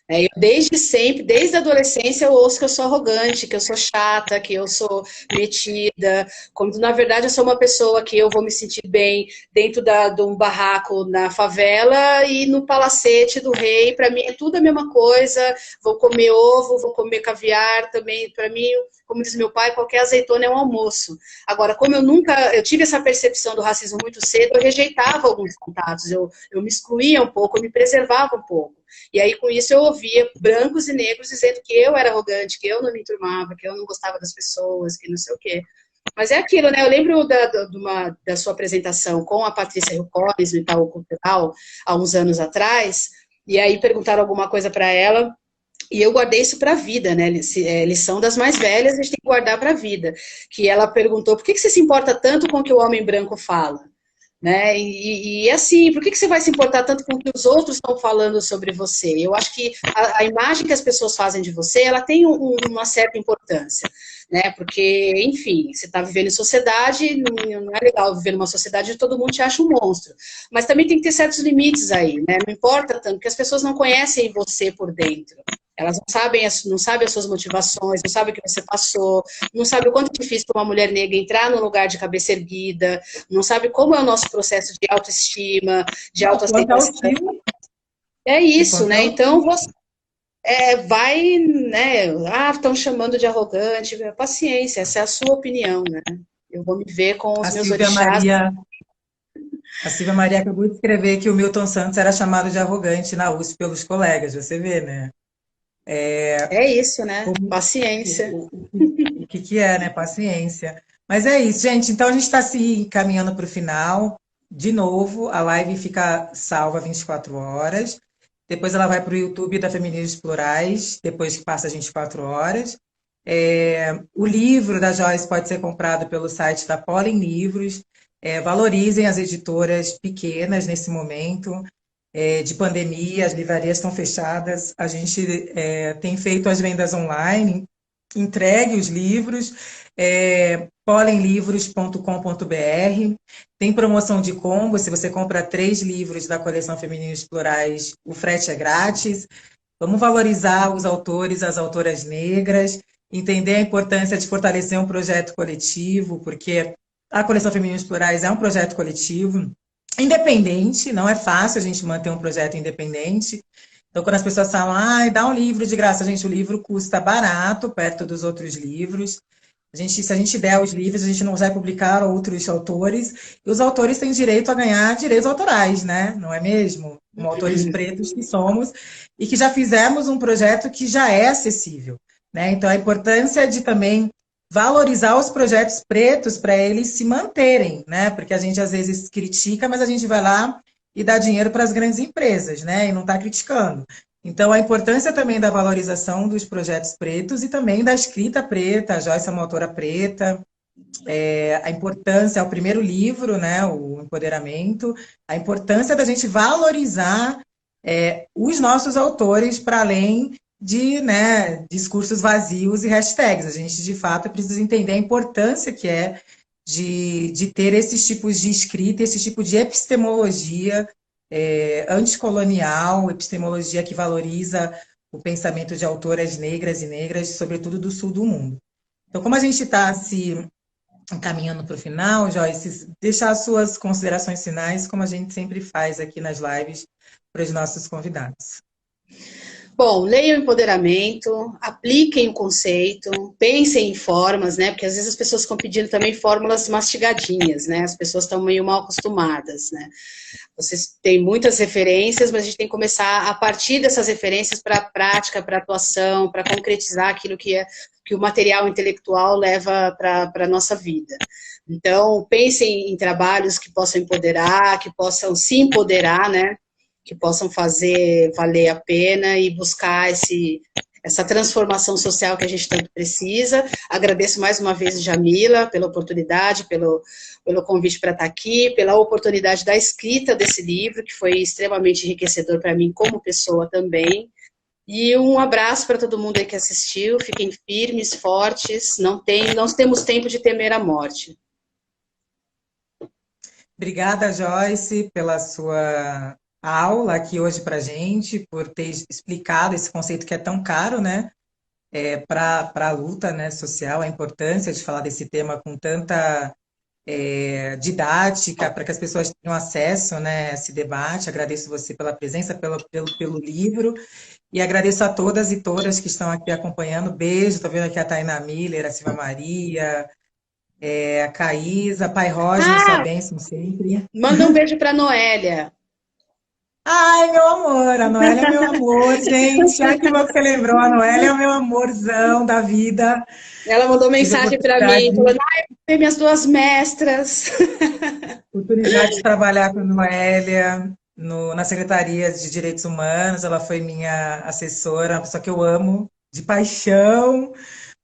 Eu desde sempre, desde a adolescência, eu ouço que eu sou arrogante, que eu sou chata, que eu sou metida, quando na verdade eu sou uma pessoa que eu vou me sentir bem dentro de um barraco na favela e no palacete do rei. Para mim é tudo a mesma coisa. Vou comer ovo, vou comer caviar também. Para mim, como diz meu pai, qualquer azeitona é um almoço. Agora, como eu tive essa percepção do racismo muito cedo, eu rejeitava alguns contatos, eu me excluía um pouco, eu me preservava um pouco. E aí, com isso, eu ouvia brancos e negros dizendo que eu era arrogante, que eu não me enturmava, que eu não gostava das pessoas, que não sei o quê. Mas é aquilo, né? Eu lembro da sua apresentação com a Patrícia Hill Collins no Itaú Cultural, há uns anos atrás, e aí perguntaram alguma coisa para ela, e eu guardei isso para a vida, né? Lição das mais velhas, a gente tem que guardar para a vida. Que ela perguntou: por que você se importa tanto com o que o homem branco fala? Né? E assim, por que você vai se importar tanto com o que os outros estão falando sobre você? Eu acho que a imagem que as pessoas fazem de você, ela tem uma certa importância, né? Porque, enfim, você está vivendo em sociedade, não é legal viver numa sociedade onde todo mundo te acha um monstro. Mas também tem que ter certos limites aí, né? Não importa tanto, porque as pessoas não conhecem você por dentro. Elas não sabem as suas motivações, não sabem o que você passou, não sabem o quanto é difícil para uma mulher negra entrar num lugar de cabeça erguida, não sabe como é o nosso processo de autoestima, de Não, quanto ao autoaceitação. estilo, É e isso, quanto né? ao Então estilo. você vai, né? Estão chamando de arrogante. Paciência, essa é a sua opinião, né? Eu vou me ver com A os meus Silvia orixás. Maria A Silvia Maria acabou de escrever que o Milton Santos era chamado de arrogante na USP pelos colegas, você vê, né? É isso, né? Como, Paciência. o que é, né? Paciência. Mas é isso, gente. Então a gente está se encaminhando para o final. De novo, a live fica salva 24 horas. Depois ela vai para o YouTube da Feminismos Plurais, depois que passa as 24 horas. O livro da Joyce pode ser comprado pelo site da Pollen Livros. Valorizem as editoras pequenas nesse momento de pandemia, as livrarias estão fechadas. A gente tem feito as vendas online, entregue os livros, polenlivros.com.br. Tem promoção de combo, se você compra 3 livros da coleção Femininos Plurais, o frete é grátis. Vamos valorizar os autores, as autoras negras, entender a importância de fortalecer um projeto coletivo, porque a coleção Femininos Plurais é um projeto coletivo, independente, não é fácil a gente manter um projeto independente. Então, quando as pessoas falam, dá um livro de graça, gente, o livro custa barato, perto dos outros livros. Se a gente der os livros, a gente não vai publicar outros autores, e os autores têm direito a ganhar direitos autorais, né? Não é mesmo? Como autores pretos que somos, e que já fizemos um projeto que já é acessível, né? Então, a importância de também valorizar os projetos pretos para eles se manterem, né? Porque a gente às vezes critica, mas a gente vai lá e dá dinheiro para as grandes empresas, né? E não está criticando. Então, a importância também da valorização dos projetos pretos e também da escrita preta, a Joyce é uma autora preta, a importância, é o primeiro livro, né, o Empoderamento, a importância da gente valorizar os nossos autores para além de, né, discursos vazios e hashtags. A gente, de fato, precisa entender a importância que é de ter esses tipos de escrita, esse tipo de epistemologia anticolonial, epistemologia que valoriza o pensamento de autoras negras e negras, sobretudo do sul do mundo. Então, como a gente está se encaminhando para o final, Joyce, deixar as suas considerações finais, como a gente sempre faz aqui nas lives para os nossos convidados. Bom, leiam o empoderamento, apliquem o conceito, pensem em formas, né? Porque às vezes as pessoas ficam pedindo também fórmulas mastigadinhas, né? As pessoas estão meio mal acostumadas, né? Vocês têm muitas referências, mas a gente tem que começar a partir dessas referências para a prática, para a atuação, para concretizar aquilo que o material intelectual leva para a nossa vida. Então, pensem em trabalhos que possam empoderar, que possam se empoderar, né? Que possam fazer valer a pena e buscar essa transformação social que a gente tanto precisa. Agradeço mais uma vez, Jamila, pela oportunidade, pelo convite para estar aqui, pela oportunidade da escrita desse livro, que foi extremamente enriquecedor para mim como pessoa também. E um abraço para todo mundo aí que assistiu. Fiquem firmes, fortes. Não temos tempo de temer a morte. Obrigada, Joyce, pela sua aula aqui hoje para a gente, por ter explicado esse conceito que é tão caro, né? Para a luta, né, social, a importância de falar desse tema com tanta didática, para que as pessoas tenham acesso, né, a esse debate. Agradeço você pela presença, pelo livro, e agradeço a todas e todas que estão aqui acompanhando. Beijo, estou vendo aqui a Tainá Miller, a Silva Maria, a Caísa, Pai Roger, sua bênção sempre. Manda um beijo para a Noélia. Ai, meu amor, a Noélia é meu amor, gente. Ai, que bom que você lembrou. A Noélia é o meu amorzão da vida. Ela mandou Tive a mensagem para mim, falando, ai, minhas 2 mestras. oportunidade de trabalhar com a Noélia na Secretaria de Direitos Humanos. Ela foi minha assessora, uma pessoa que eu amo de paixão,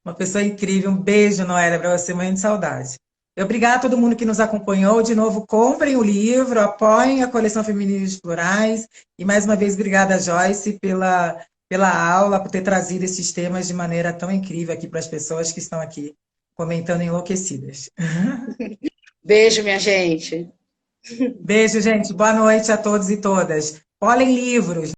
uma pessoa incrível. Um beijo, Noélia, para você, morrendo de saudade. Obrigada a todo mundo que nos acompanhou. De novo, comprem o livro, apoiem a coleção Femininos Plurais. E mais uma vez, obrigada, Joyce, pela aula, por ter trazido esses temas de maneira tão incrível aqui para as pessoas que estão aqui comentando enlouquecidas. Beijo, minha gente. Beijo, gente. Boa noite a todos e todas. Olhem livros.